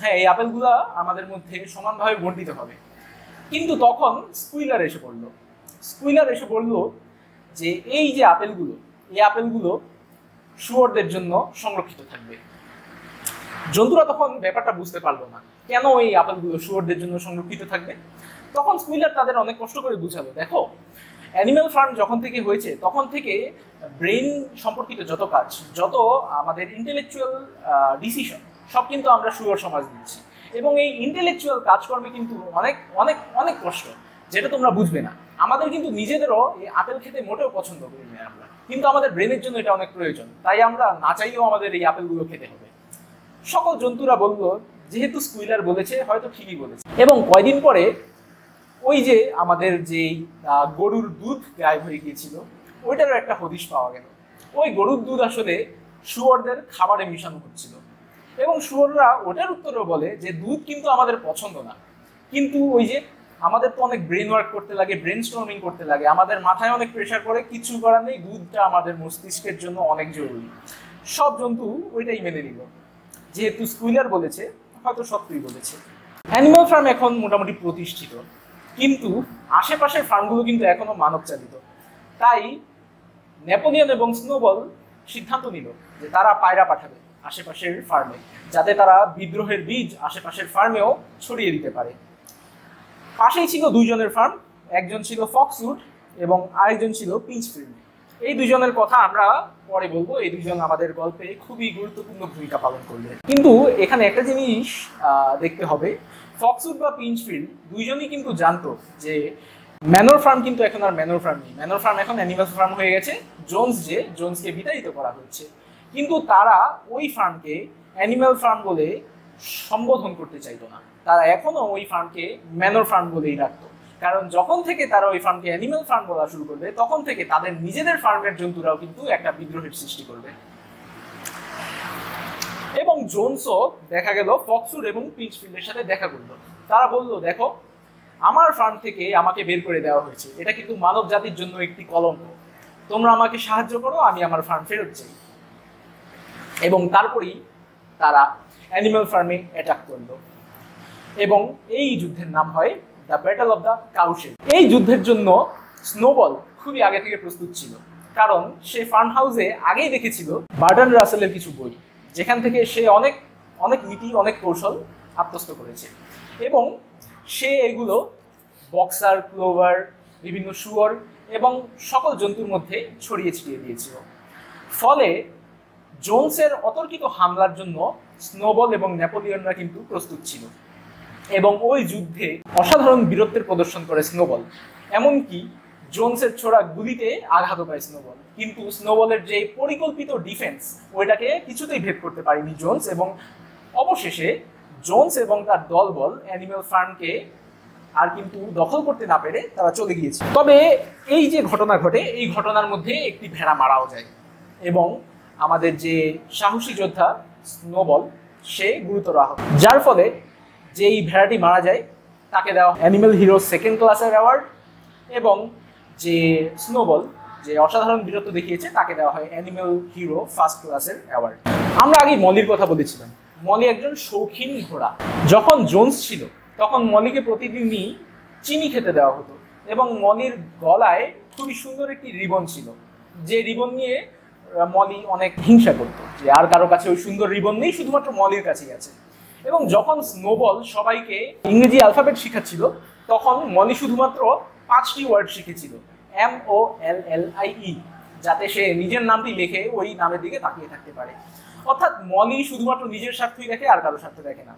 হ্যাঁ, এই আপেলগুলো আমাদের মধ্যে সমানভাবে বণ্টিত হবে। কিন্তু তখন স্কুইলার এসে পড়লো। স্কুইলার এসে বলল যে এই যে আপেলগুলো, এই আপেলগুলো শুয়োরদের জন্য সংরক্ষিত থাকবে। জন্তুরা তখন ব্যাপারটা বুঝতে পারলো না, কেন এই আপেলগুলো শুয়োরদের জন্য সংরক্ষিত থাকবে। তখন স্কুইলার তাদের অনেক কষ্ট করে বুঝালো, দেখো অ্যানিম্যাল ফার্ম যখন থেকে হয়েছে তখন থেকে ব্রেন সম্পর্কিত যত কাজ, যত আমাদের ইন্টেলেকচুয়াল ডিসিশন, সব কিন্তু আমরা শুয়োর সমাজ দিচ্ছি। এবং এই ইন্টেলেকচুয়াল কাজকর্মে কিন্তু অনেক অনেক অনেক কষ্ট, যেটা তোমরা বুঝবে না। আমাদের কিন্তু নিজেদেরও এই আপেল খেতে মোটেও পছন্দ করি না আমরা, কিন্তু আমাদের ব্রেনের জন্য এটা অনেক প্রয়োজন, তাই আমরা না চাইলেও আমাদের এই আপেলগুলো খেতে হবে। সকল জন্তুরা বলল যেহেতু স্কুইলার বলেছে হয়তো ঠিকই বলেছে। এবং কয়দিন পরে ওই যে আমাদের যে গরুর দুধ গায়েব হয়ে গিয়েছিল, ওইটারও একটা হদিশ পাওয়া গেল। ওই গরুর দুধ আসলে শুয়োরদের খাবারে মিশানো হচ্ছিল এবং শুয়োররা ওটার উত্তরেও বলে যে দুধ কিন্তু আমাদের পছন্দ না, কিন্তু ওই যে আমাদের তো অনেক ব্রেন ওয়ার্ক করতে লাগে, ব্রেন স্টর্মিং করতে লাগে, আমাদের মাথায় অনেক প্রেশার করে, কিছু করার নেই, দুধটা আমাদের মস্তিষ্কের জন্য অনেক জরুরি। সব জন্তু ওইটাই মেনে নিল, যেহেতু স্কুইলার বলেছে হয়তো সত্যিই বলেছে। অ্যানিম্যাল ফার্ম এখন মোটামুটি প্রতিষ্ঠিত, কিন্তু আশেপাশের ফার্মগুলো কিন্তু এখনো মানব চালিত। তাই নেপোলিয়ন এবং স্নোবল সিদ্ধান্ত নিল যে তারা পায়রা পাঠাবে আশেপাশের ফার্মে, যাতে তারা বিদ্রোহের বীজ আশেপাশের ফার্মেও ছড়িয়ে দিতে পারে। পাশেই ছিল 2 জনের ফার্ম, একজন ছিল ফক্সউড এবং আরেকজন ছিল পিঞ্চফিল্ড। এই 2 জনের কথা আমরা পরে বলবো, এই 2 জন আমাদের গল্পে খুবই গুরুত্বপূর্ণ ভূমিকা পালন করলেন। কিন্তু এখানে একটা জিনিস দেখতে হবে, ফক্সউড বা পিঞ্চফিল্ড 2 জনই কিন্তু জানতো যে ম্যানর ফার্ম কিন্তু এখন আর ম্যানর ফার্ম নেই, ম্যানর ফার্ম এখন অ্যানিমাল ফার্ম হয়ে গেছে। জোন্সকে বিতাড়িত করা হচ্ছে, কিন্তু তারা ওই ফার্মকে অ্যানিমাল ফার্ম বলে সম্বোধন করতে চাইতো না, তারা এখনো ওই ফার্মকে ম্যানর ফার্ম বলেই রাখতো। কারণ যখন থেকে তারা ওই ফার্মকে অ্যানিমাল ফার্ম বলা শুরু করবে, তখন থেকে তাদের নিজেদের ফার্মের জন্তুরাও কিন্তু একটা বিদ্রোহের সৃষ্টি করবে। এবং জোন্সও দেখা গেল ফক্সউড এবং পিঞ্চফিল্ডের সাথে দেখা করলো। তারা বললো, দেখো আমার ফার্ম থেকে আমাকে বের করে দেওয়া হয়েছে, এটা কিন্তু মানব জাতির জন্য একটি কলঙ্ক, তোমরা আমাকে সাহায্য করো, আমি আমার ফার্ম ফেরত চাই। এবং তারপরেই তারা অ্যানিমাল ফার্মে অ্যাটাক করলো এবং এই যুদ্ধের নাম হয় দ্য ব্যাটল অফ দ্য কাউশেড। এই যুদ্ধের জন্য স্নোবল খুবই আগে থেকে প্রস্তুত ছিল, কারণ সে ফার্ম হাউসে আগেই দেখেছিল বার্ট্রান্ড রাসেলের কিছু বই, যেখান থেকে সে অনেক অনেক নীতি, অনেক কৌশল আত্মস্থ করেছে এবং সে এগুলো বক্সার, ক্লোভার, বিভিন্ন শুয়োর এবং সকল জন্তুর মধ্যে ছড়িয়ে ছিটিয়ে দিয়েছিল। ফলে জোন্সের অতর্কিত হামলার জন্য স্নোবল এবং নেপোলিয়নরা কিন্তু প্রস্তুত ছিল এবং ওই যুদ্ধে অসাধারণ বীরত্বের প্রদর্শন করে স্নোবল। এমনকি জোন্সের ছোড়া গুলিতে আঘাত পায় স্নোবল, কিন্তু স্নোবলের যে পরিকল্পিত ডিফেন্স, ওইটাকে কিছুতেই ভেদ করতে পারেনি জোন্স। এবং অবশেষে জোন্স এবং তার দলবল অ্যানিম্যাল ফার্মকে আর কিন্তু দখল করতে না পেরে তারা চলে গিয়েছে। তবে এই যে ঘটনা ঘটে, এই ঘটনার মধ্যে একটি ভেড়া মারাও যায় এবং আমাদের যে সাহসী যোদ্ধা স্নোবল, সে গুরুতর আহত, যার ফলে যেই ভেড়াটি মারা যায় তাকে দেওয়া অ্যানিম্যাল হিরো সেকেন্ড ক্লাসের অ্যাওয়ার্ড, এবং যে স্নোবল যে অসাধারণ বীরত্ব দেখিয়েছে তাকে দেওয়া হয় অ্যানিম্যাল হিরো ফার্স্ট ক্লাসের অ্যাওয়ার্ড। আমরা আগে মলির কথা বলেছিলাম। মলি একজন শৌখিন ঘোড়া। যখন জোন্স ছিল তখন মলিকে প্রতিদিনই চিনি খেতে দেওয়া হতো, এবং মলির গলায় খুবই সুন্দর একটি রিবন ছিল, যে রিবন নিয়ে মলি অনেক হিংসা করত যে আর কারো কাছে ওই সুন্দর রিবন নেই, শুধুমাত্র মলির কাছেই আছে। এবং যখন স্নোবল সবাইকে ইংরেজি অ্যালফাবেট শেখাচ্ছিল তখন মলি শুধুমাত্র 5টি ওয়ার্ড শিখেছিল, MOLLIE, যাতে সে নিজের নামটি লিখে ওই নামের দিকে তাকিয়ে থাকতে পারে। অর্থাৎ মলি শুধুমাত্র নিজের স্বার্থই দেখে, আর কারো স্বার্থ দেখে না।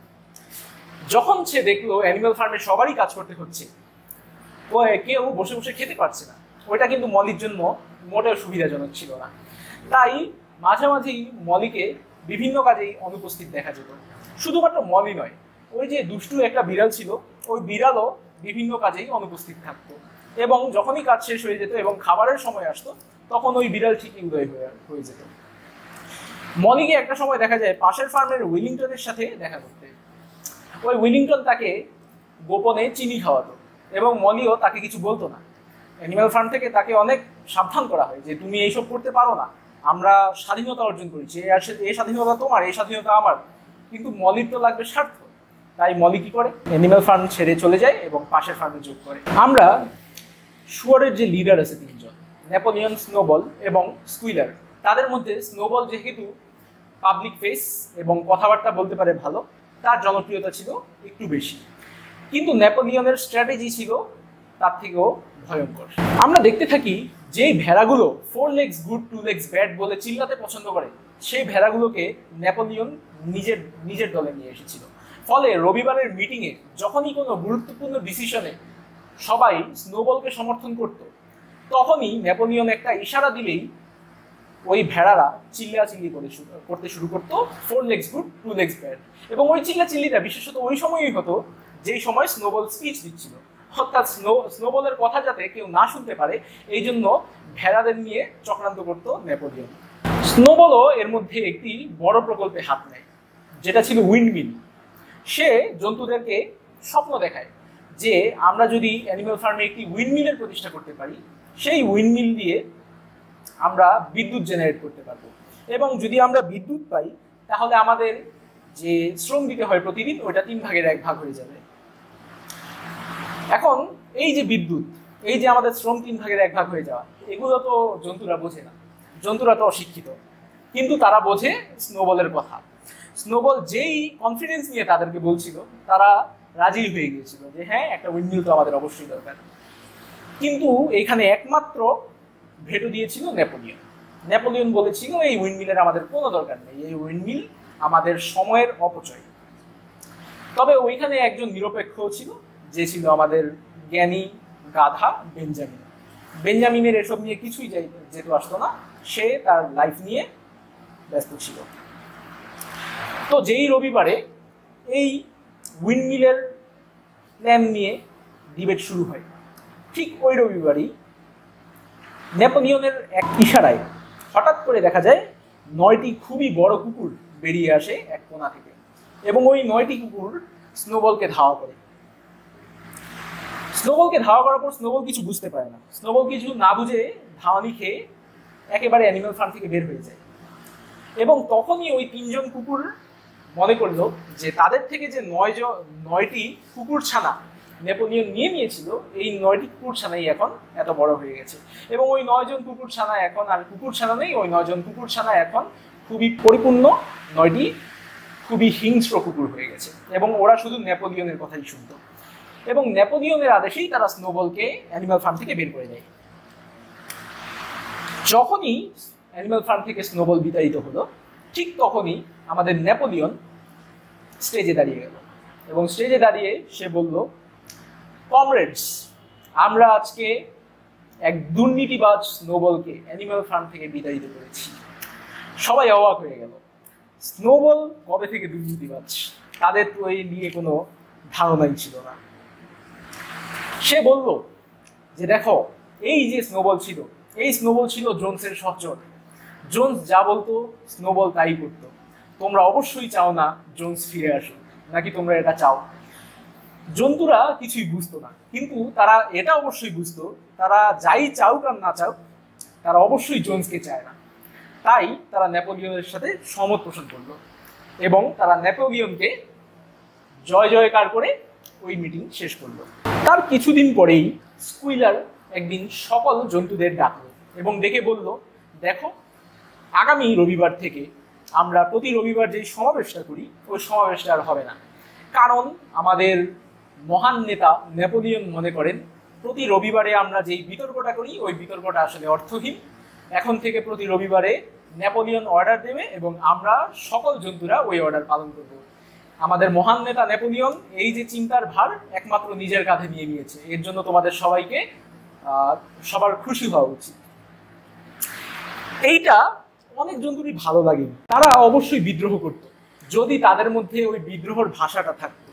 যখন সে দেখলো অ্যানিমাল ফার্মে সবারই কাজ করতে হচ্ছে, কেউ বসে বসে খেতে পারছে না, ওইটা কিন্তু মলির জন্য মোটেও সুবিধাজনক ছিল না। তাই মাঝামাঝি মলিকে বিভিন্ন কাজেই অনুপস্থিত দেখা যেত। শুধুমাত্র মলি নয়, ওই যে দুষ্টু একটা বিড়াল ছিল, ওই বিড়ালও বিভিন্ন কাজেই অনুপস্থিত থাকতো, এবং যখনই কাজ শেষ হয়ে যেত এবং খাবারের সময় আসতো তখন ওই বিড়াল ঠিকই উদয় হয়ে যেত। মলিকে একটা সময় দেখা যায় পাশের ফার্মের উইলিংটনের সাথে দেখা করতে। ওই উইলিংটন তাকে গোপনে চিনি খাওয়াতো, এবং মলিও তাকে কিছু বলতো না। অ্যানিম্যাল ফার্ম থেকে তাকে অনেক সাবধান করা হয় যে তুমি এইসব করতে পারো না, আমরা স্বাধীনতা অর্জন করেছি, এই স্বাধীনতা তোমার, এই স্বাধীনতা আমার। কিন্তু মলির তো লাগবে স্বার্থ, তাই মলি কি করে, অ্যানিম্যাল ফার্ম ছেড়ে চলে যায় এবং পাশের ফার্মে যোগ করে। আমরা শুয়ারের যে লিডার আছে 3জন, নেপোলিয়ন, স্নোবল এবং স্কুইলার, তাদের মধ্যে স্নোবল যেহেতু পাবলিক ফেস এবং কথাবার্তা বলতে পারে ভালো, তার জনপ্রিয়তা ছিল একটু বেশি। কিন্তু নেপোলিয়নের স্ট্র্যাটেজি ছিল তার থেকেও ভয়ঙ্কর। আমরা দেখতে থাকি যেই ভেড়াগুলো 4 legs গুড 2 legs ব্যাড বলে চিল্লাতে পছন্দ করে, সেই ভেড়াগুলোকে নেপোলিয়ন নিজের দলে নিয়ে এসেছিল। ফলে রবিবারের মিটিংয়ে যখনই কোনো গুরুত্বপূর্ণ ডিসিশনে সবাই স্নোবলকে সমর্থন করত, তখনই নেপোলিয়ন একটা ইশারা দিলেই ওই ভেড়ারা চিল্লাচিল্লি করতে শুরু করতো 4 legs গুড 2 legs ব্যাড। এবং ওই চিল্লাচিল্লিটা বিশেষত ওই সময়ই হতো যেই সময় স্নোবল স্পিচ দিচ্ছিল, অর্থাৎ স্নোবলের কথা যাতে কেউ না শুনতে পারে এই জন্য ভেড়াদের নিয়ে চক্রান্ত করতো নেপোলিয়ন। স্নোবলও এর মধ্যে একটি বড় প্রকল্পে হাত নেয়, যেটা ছিল উইন্ডমিল। সে জন্তুদেরকে স্বপ্ন দেখায় যে আমরা যদি অ্যানিম্যাল ফার্মে একটি উইন্ডমিলের প্রতিষ্ঠা করতে পারি, সেই উইন্ডমিল দিয়ে আমরা বিদ্যুৎ জেনারেট করতে পারবো, এবং যদি আমরা বিদ্যুৎ পাই তাহলে আমাদের যে শ্রম দিতে হয় প্রতিদিন, ওইটা 3 ভাগের 1 ভাগ হয়ে যাবে। এখন এই যে বিদ্যুৎ, এই যে আমাদের শ্রম 3 ভাগের 1 ভাগ হয়ে যাওয়া, এগুলো তো জন্তুরা বোঝে না, জন্তুরা তো অশিক্ষিত, কিন্তু তারা বোঝে স্নোবলের কথা। স্নোবল যেই কনফিডেন্স নিয়ে তাদেরকে বলছিল, তারা রাজি হয়ে গিয়েছিল যে হ্যাঁ, একটা উইন্ডমিল তো আমাদের অবশ্যই দরকার। কিন্তু এখানে একমাত্র ভেটো দিয়েছিল নেপোলিয়ন। নেপোলিয়ন বলেছিল এই উইন্ডমিলের আমাদের কোনো দরকার নেই, এই উইন্ডমিল আমাদের সময়ের অপচয়। তবে ওইখানে একজন নিরপেক্ষ ছিল, যে ছিল আমাদের জ্ঞানী গাধা বেঞ্জামিন। বেঞ্জামিনের এসব নিয়ে কিছুই যেহেতু আসতো না, সে তার লাইফ নিয়ে ব্যস্ত ছিল। তো যেই রবিবারে এই উইন্ডমিলের প্ল্যান নিয়ে ডিবেট শুরু হয়, ঠিক ওই রবিবারই নেপোলিয়নের এক ইশারায় হঠাৎ করে দেখা যায় 9টি খুবই বড় কুকুর বেরিয়ে আসে এক কোণা থেকে, এবং ওই 9টি কুকুর স্নোবলকে ধাওয়া করে। স্নোবলকে ধাওয়া করার পর স্নোবল কিছু বুঝতে পারে না। স্নোবল কিছু না বুঝে ধাওয়ানি খেয়ে একেবারে অ্যানিম্যাল ফার্ম থেকে বের হয়ে যায়, এবং তখনই ওই 3জন কুকুর মনে করলো যে তাদের থেকে যে 9টি কুকুর ছানা নেপোলিয়ন নিয়ে নিয়েছিল, এই 9টি কুকুর ছানাই এখন এত বড় হয়ে গেছে, এবং ওই 9 জন কুকুর ছানা এখন আর কুকুর ছানা নেই, ওই 9 জন কুকুর ছানা এখন খুবই পরিপূর্ণ 9টি খুবই হিংস্র কুকুর হয়ে গেছে, এবং ওরা শুধু নেপোলিয়নের কথাই শুনত, এবং নেপোলিয়নের আদেশেই তারা স্নোবলকে অ্যানিম্যাল ফার্ম থেকে বের করে দেয়। যখনই অ্যানিম্যাল ফার্ম থেকে স্নোবল বিতাড়িত হলো, ঠিক তখনই আমাদের নেপোলিয়ন স্টেজে দাঁড়িয়ে গেল, এবং স্টেজে দাঁড়িয়ে সে বলল, কমরেডস, আমরা আজকে এক দুর্নীতিবাজ স্নোবলকে অ্যানিম্যাল ফার্ম থেকে বিতাড়িত করেছি। সবাই অবাক হয়ে গেল, স্নোবল কবে থেকে দুর্নীতিবাজ? তাদের তো এই নিয়ে কোনো ধারণাই ছিল না। সে বলল যে দেখো, এই যে স্নোবল ছিল, এই স্নোবল ছিল জোন্সের সহচর। জোন্স যা বলতো স্নোবল তাই করতো। তোমরা অবশ্যই চাও না জোন্স ফিরে আসুক, নাকি তোমরা এটা চাও? জন্তুরা কিছুই বুঝতো না, কিন্তু তারা এটা অবশ্যই বুঝতো, তারা যাই চাউক আর না চাউক, তারা অবশ্যই জোন্সকে চায় না। তাই তারা নেপোলিয়নের সাথে সহমত পোষণ করলো এবং তারা নেপোলিয়নকে জয় জয়কার করে ওই মিটিং শেষ করলো। তার কিছুদিন পরেই স্কুইলার একদিন সকল জন্তুদের ডাকলো এবং ডেকে বলল, দেখো, আগামী রবিবার থেকে আমরা প্রতি রবিবার যেই সমাবেশটা করি ওই সমাবেশটা আর হবে না, কারণ আমাদের মহান নেতা নেপোলিয়ন মনে করেন প্রতি রবিবারে আমরা যেই বিতর্কটা করি ওই বিতর্কটা আসলে অর্থহীন। এখন থেকে প্রতি রবিবারে নেপোলিয়ন অর্ডার দেবে এবং আমরা সকল জন্তুরা ওই অর্ডার পালন করব। আমাদের মহান নেতা নেপোলিয়ন এই যে চিন্তার ভার একমাত্র নিজের কাঁধে নিয়ে নিয়েছে, এর জন্য তোমাদের সবাইকে সবার খুশি হওয়া উচিত। এইটা অনেক জন্তুরই ভালো লাগেনি, তারা অবশ্যই বিদ্রোহ করত যদি তাদের মধ্যে ওই বিদ্রোহের ভাষাটা থাকতো,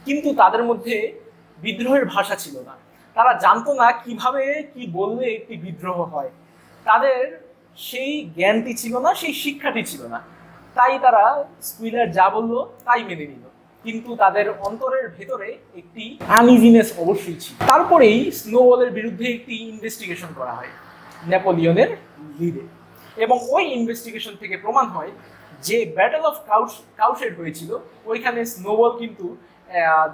কিন্তু তাদের মধ্যে বিদ্রোহের ভাষা ছিল না। তারা জানতো না কিভাবে কি বললে একটি বিদ্রোহ হয়, তাদের সেই জ্ঞানটি ছিল না, সেই শিক্ষাটি ছিল না। তাই তারা স্কুইলার যা বললো তাই মেনে নিল, কিন্তু তাদের অন্তরের ভেতরে একটি আনইজিনেস অবশ্যই ছিল। তারপরেই স্নোবলের বিরুদ্ধে একটি ইনভেস্টিগেশন করা হয় নেপোলিয়নের লিডে, এবং ওই ইনভেস্টিগেশন থেকে প্রমাণ হয় যে ব্যাটল অফ কাউশেড হয়েছিল ওইখানে স্নোবল কিন্তু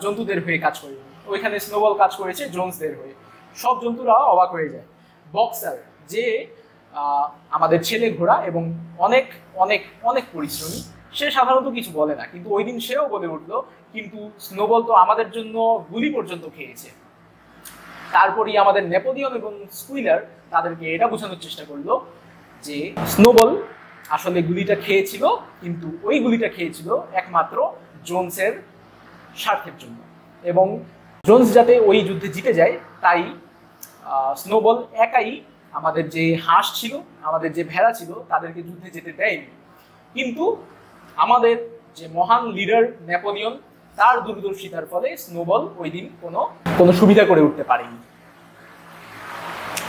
জন্তুদের হয়ে কাজ করেনি, ওইখানে স্নোবল কাজ করেছে জোন্সদের হয়ে। সব জন্তুরা অবাক হয়ে যায়। বক্সার, যে আমাদের ছেলে ঘোড়া এবং অনেক অনেক অনেক পরিশ্রমী, সে সাধারণত কিছু বলে না, কিন্তু ওই দিন সেও বলে উঠলো, কিন্তু স্নোবল তো আমাদের জন্য গুলি পর্যন্ত খেয়েছে। তারপরই আমাদের নেপোলিয়ন এবং স্কুইলার তাদেরকে এটা বোঝানোর চেষ্টা করলো যে স্নোবল আসলে গুলিটা খেয়েছিল, কিন্তু ওই গুলিটা খেয়েছিল একমাত্র জোন্সের স্বার্থের জন্য, এবং জোন্স যাতে ওই যুদ্ধে জিতে যায় তাই স্নোবল একাই আমাদের যে হাঁস ছিল, আমাদের যে ভেড়া ছিল, তাদেরকে যুদ্ধে যেতে দেয়নি। কিন্তু আমাদের যে মহান লিডার নেপোলিয়ন, তার দূরদর্শিতার ফলে স্নোবল ওই দিন কোনো সুবিধা করে উঠতে পারেনি।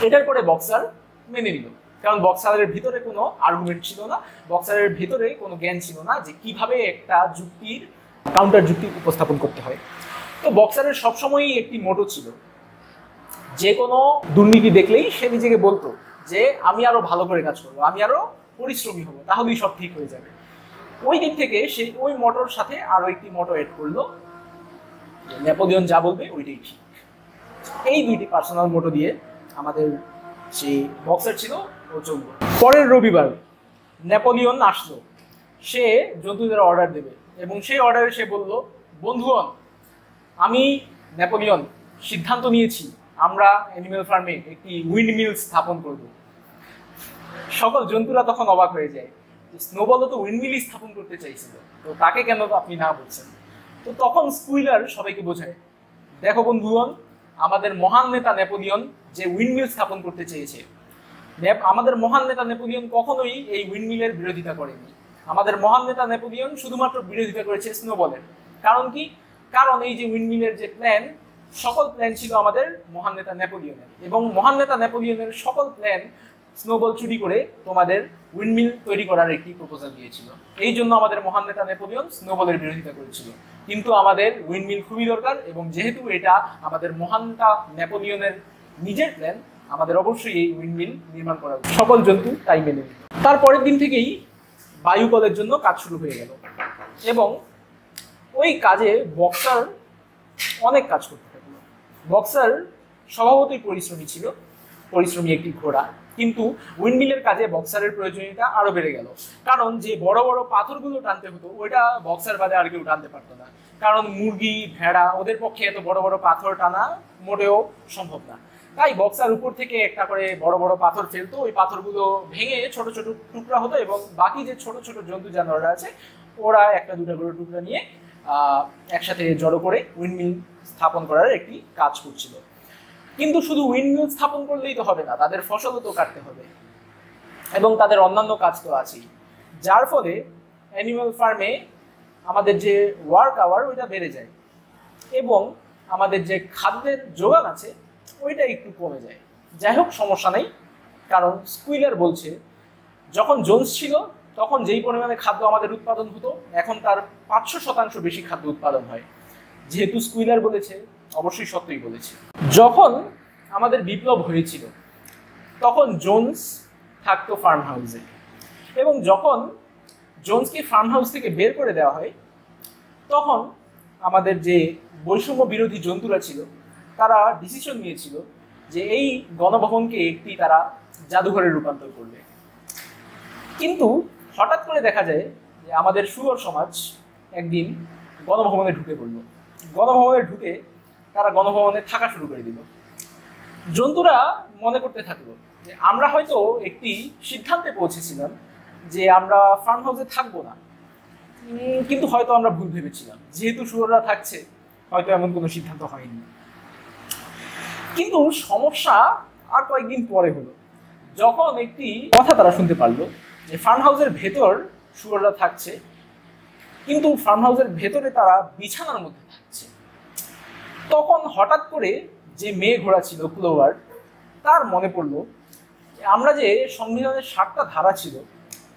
এটার পরে বক্সার মেনে নিল, কারণ বক্সারের ভিতরে কোনো আর্গুমেন্ট ছিল না, বক্সারের ভিতরে কোনো জ্ঞান ছিল না যে কিভাবে একটা যুক্তির কাউন্টার যুক্তি উপস্থাপন করতে হয়। তো বক্সারের সবসময়ই একটি মোটো ছিল, যে কোনো দুর্নীতি দেখলেই সে নিজেকে বলতো যে আমি আরো ভালো করে কাজ করবো, আমি আরো পরিশ্রমী হবো, তাহলেই সব ঠিক হয়ে যাবে। ওই দিক থেকে সে ওই মোটোর সাথে আরো একটি মোটো এড করলো, নেপোলিয়ন যা বলবে ওইটাই ঠিক। এই দুইটি পার্সোনাল মোটো দিয়ে আমাদের যে বক্সার ছিল ও চলবে। পরের রবিবার নেপোলিয়ন আসলো, সে জন্তুদের অর্ডার দেবে এবং সেই অর্ডারে সে বলল, বন্ধুগণ, আমি নেপোলিয়ন সিদ্ধান্ত নিয়েছি আমরা অ্যানিমেল ফার্মে একটি উইন্ড মিল স্থাপন করব। সকল জন্তুরা তখন অবাক হয়ে যায়, স্নোবলও তো উইন্ড মিলই স্থাপন করতে চাইছিল, তো তাকে কেন আপনি না বলছেন? তো তখন স্কুইলার সবাইকে বোঝায়, দেখো বন্ধুগণ, আমাদের মহান নেতা নেপোলিয়ন যে উইন্ডমিল স্থাপন করতে চেয়েছে, আমাদের মহান নেতা নেপোলিয়ন কখনোই এই উইন্ডমিলের বিরোধিতা করেনি। আমাদের মহান নেতা নেপোলিয়ন শুধুমাত্র বিরোধিতা করেছে স্নোবলের। কারণ কি? কারণ এই যে উইন্ডমিলের যে প্ল্যান, সকল প্ল্যান ছিল আমাদের মহান নেতা নেপোলিয়নের, এবং মহান নেতা নেপোলিয়নের সকল প্ল্যান স্নোবল চুরি করে তোমাদের উইন্ডমিল তৈরি করার একটি প্রপোজাল দিয়েছিল। এই জন্য আমাদের মহান নেতা নেপোলিয়ন স্নোবলের বিরোধিতা করেছিল। কিন্তু আমাদের উইন্ডমিল খুবই দরকার, এবং যেহেতু এটা আমাদের মহান নেতা নেপোলিয়নের নিজের প্ল্যান, আমাদের অবশ্যই এই উইন্ডমিল নির্মাণ করা উচিত। সকল জন্তু তাই মেনে নিল। তারপরের দিন থেকেই বায়ুকলের জন্য কাজ শুরু হয়ে গেল, এবং ওই কাজে বক্সার অনেক কাজ করতে থাকলো। বক্সার স্বভাবতই পরিশ্রমী ছিল, পরিশ্রমী একটি ঘোড়া, কিন্তু উইন্ডমিলের কাজে বক্সারের প্রয়োজনীয়তা আরো বেড়ে গেল। কারণ যে বড় বড় পাথরগুলো টানতে হতো ওইটা বক্সার বাদে আর কেউ টানতে পারতো না, কারণ মুরগি, ভেড়া, ওদের পক্ষে এত বড় বড় পাথর টানা মোটেও সম্ভব না। তাই বক্সার উপর থেকে একটা করে বড় বড় পাথর ফেলতো, ওই পাথরগুলো ভেঙে ছোট ছোট টুকরা হতো, এবং বাকি যে ছোট ছোট জন্তু জানোয়াররা আছে ওরা একটা দুটা করে টুকরা নিয়ে একসাথে জড়ো করে উইন্ডমিল স্থাপন করার একটি কাজ করছিল। কিন্তু শুধু উইন্ডমিল স্থাপন করলেই তো হবে না, তাদের ফসলও তো কাটতে হবে, এবং তাদের অন্যান্য কাজ তো আছেই। যার ফলে অ্যানিমাল ফার্মে আমাদের যে ওয়ার্ক আওয়ার ওইটা বেড়ে যায়, এবং আমাদের যে খাদ্যের যোগান আছে ওইটা একটু কমে যায়। যাই হোক, সমস্যা নেই, কারণ স্কুইলার বলছে যখন জোন্স ছিল তখন যেই পরিমাণে খাদ্য আমাদের উৎপাদন হতো এখন তার 500% বেশি খাদ্য উৎপাদন হয়। যেহেতু স্কুইলার বলেছে, অবশ্যই সত্যই বলেছে। যখন আমাদের বিপ্লব হয়েছিল তখন জোন্স থাকতো ফার্ম হাউসে, এবং যখন জোন্সকে ফার্ম হাউস থেকে বের করে দেওয়া হয় তখন আমাদের যে বৈষম্য বিরোধী জন্তুরা ছিল তারা ডিসিশন নিয়েছিল যে এই গণভবনকে একটি তারা জাদুঘরে রূপান্তর করবে। কিন্তু হঠাৎ করে দেখা যায় যে আমাদের শুয়োর সমাজ একদিন গণভবনে ঢুকে পড়ল। গণভবনে ঢুকে তারা গণভবনে থাকা শুরু করে দিল। জন্তুরা মনে করতে থাকলো যে আমরা হয়তো একটি সিদ্ধান্তে পৌঁছেছিলাম যে আমরা ফার্ম হাউসে থাকবো না, কিন্তু হয়তো আমরা ভুল ভেবেছিলাম, যেহেতু শুয়োররা থাকছে হয়তো এমন কোনো সিদ্ধান্ত হয়নি। কিন্তু সমস্যা আর কয়েকদিন পরে হলো, যখন একটি কথা তারা শুনতে পারলো যে ফার্ম হাউসের ভেতর শুয়োররা থাকছে, কিন্তু ফার্ম হাউসের ভেতরে তারা বিছানার মধ্যে থাকছে। তখন হঠাৎ করে যে মেয়ে ঘোড়া ছিল ক্লোভার, তার মনে পড়লো আমরা যে সংবিধানের 7টা ধারা ছিল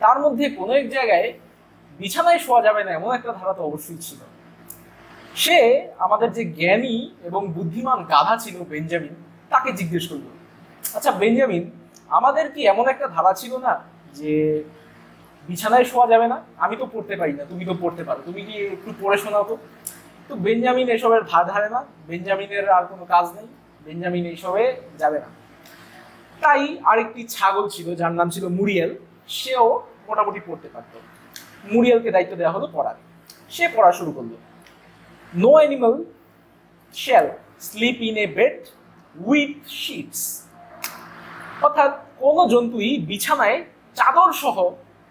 তার মধ্যে কোনো এক জায়গায় বিছানায় শোয়া যাবে না এমন একটা ধারা তো অবশ্যই ছিল। সে আমাদের যে জ্ঞানী এবং বুদ্ধিমান গাধা ছিল বেঞ্জামিন, তাকে জিজ্ঞেস করলো, আচ্ছা বেঞ্জামিন, আমাদের কি এমন একটা ধারা ছিল না যে বিছানায় শোয়া যাবে না? আমি তো পড়তে পারি না, তুমি তো পড়তে পারো, তুমি কি একটু পড়ে শোনাও তো। তো বেঞ্জামিন এসবের ধার ধারে না, বেঞ্জামিনের আর কোনো কাজ নেই, বেঞ্জামিন এইসবে যাবে না। তাই আরেকটি ছাগল ছিল যার নাম ছিল মুরিয়েল, সেও মোটামুটি পড়তে পারতো। মুরিয়েলকে দায়িত্ব দেওয়া হলো পড়ার। সে পড়া শুরু করলো, no animal shall sleep in a bed with sheets, অর্থাৎ কোনো জন্তুই বিছানায় চাদর সহ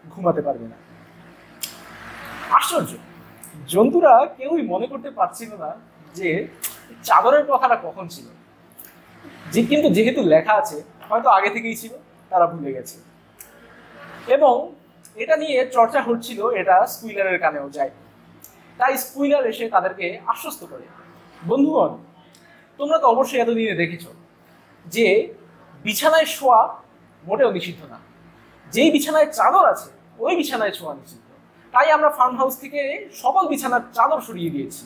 ঘুমাতে পারবে না। আশ্চর্য, জন্তুরা কেউই মনে করতে পারছিল না যে চাদরের কথাটা কখন ছিল, যে কিন্তু যেহেতু লেখা আছে হয়তো আগে থেকেই ছিল, তারা ভুলে গেছে। এবং এটা নিয়ে চর্চা হচ্ছিল, এটা স্কুইলারের কানেও যায়। তাই স্কুইলার এসে তাদেরকে আশ্বস্ত করে, বন্ধুগণ, তোমরা তো অবশ্যই এতদিনে দেখেছ যে বিছানায় শোয়া মোটেও নিষিদ্ধ না, যেই বিছানায় চাদর আছে ওই বিছানায় শোয়া নিষিদ্ধ। তাই আমরা ফার্ম হাউস থেকে সকল বিছানার চাদর সরিয়ে দিয়েছি।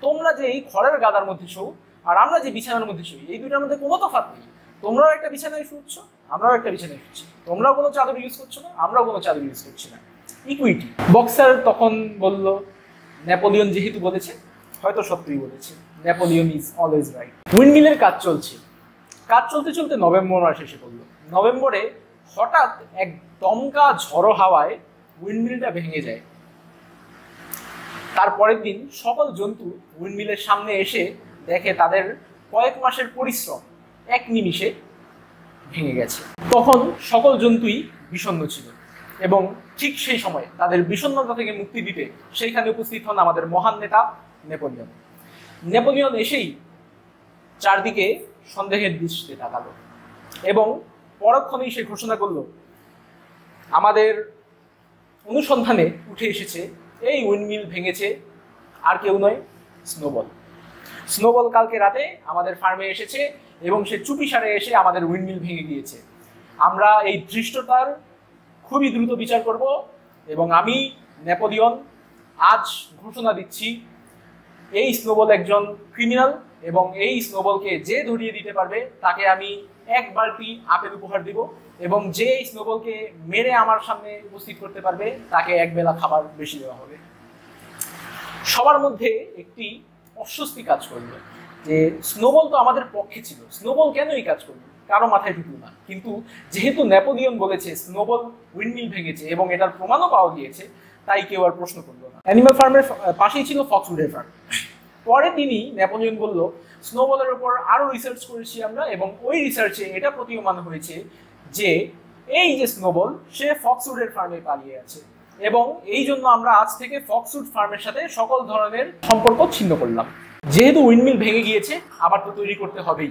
তোমরা যে এই খড়ের গাদার মধ্যে শো আর আমরা যে বিছানার মধ্যে শুই, এই দুটার মধ্যে কোনো তফাৎ নেই। তোমরাও একটা বিছানায় শুচ্ছ, আমরাও একটা বিছানায় শুচ্ছি, তোমরাও কোনো চাদর ইউজ করছো না, আমরাও কোনো চাদর ইউজ করছি না, ইকুইটি। বক্সার তখন বলল, নেপোলিয়ন যেহেতু বলেছে হয়তো সত্যিই বলেছে, নেপোলিয়ন ইজ অলওয়েজ রাইট। উইন্ডমিলের কাজ চলছে, কাজ চলতে চলতে নভেম্বর মাস এসে পড়লো। নভেম্বরে হঠাৎ এক দমকা ঝড়ো হাওয়ায় উইন্ডমিলটা ভেঙে যায়। তারপরের দিন সকল জন্তু উইন্ডমিলের সামনে এসে দেখে তাদের কয়েক মাসের পরিশ্রম এক নিমিষে ভেঙে গেছে। তখন সকল জন্তুই বিষণ্ণ ছিল, এবং ঠিক সেই সময় তাদের বিষণ্ণতা থেকে মুক্তি দিতে সেইখানে উপস্থিত হন আমাদের মহান নেতা নেপোলিয়ন। নেপোলিয়ন এসেই চারদিকে সন্দেহের দৃষ্টিতে তাকালো এবং পরক্ষণেই সে ঘোষণা করলো, আমাদের অনুসন্ধানে উঠে এসেছে এই উইন্ডমিল ভেঙেছে আর কেউ নয়, স্নোবল। স্নোবল কালকে রাতে আমাদের ফার্মে এসেছে এবং সে চুপিসারে এসে আমাদের উইন্ডমিল ভেঙে গিয়েছে। আমরা এই ধৃষ্টতার খুবই দ্রুত বিচার করব, এবং আমি নেপোলিয়ন আজ ঘোষণা দিচ্ছি, এই স্নোবল একজন ক্রিমিনাল, এবং এই স্নোবলকে যে ধরিয়ে দিতে পারবে তাকে আমি 1 বালতি আপেল উপহার দিব, এবং যে এই স্নোবলকে মেরে আমার সামনে উপস্থিত করতে পারবে তাকে 1 বেলা খাবার বেশি দেওয়া হবে। সবার মধ্যে একটি অস্বস্তি কাজ করলো যে স্নোবল তো আমাদের পক্ষে ছিল, স্নোবল কেন এই কাজ করলো, কারো মাথায় ঢুকলো না। কিন্তু যেহেতু নেপোলিয়ন বলেছে স্নোবল উইন্ডমিল ভেঙেছে এবং এটার প্রমাণও পাওয়া গিয়েছে, তাই কেউ আর প্রশ্ন করলো না। অ্যানিমাল ফার্মের পাশেই ছিল ফক্সউডের ফার্ম। পরে দিনই নেপোলিয়ন বলল, স্নোবলের উপর আরো রিসার্চ করেছি আমরা, এবং ওই রিসার্চে এটা প্রতীয়মান হয়েছে যে এই যে স্নোবল সে ফক্সউডের ফার্মে পালিয়ে আছে, এবং এই জন্য আমরা আজ থেকে ফক্সউড ফার্মের সাথে সকল ধরনের সম্পর্ক ছিন্ন করলাম। যেহেতু উইন্ডমিল ভেঙে গিয়েছে আবার তো তৈরি করতে হবেই,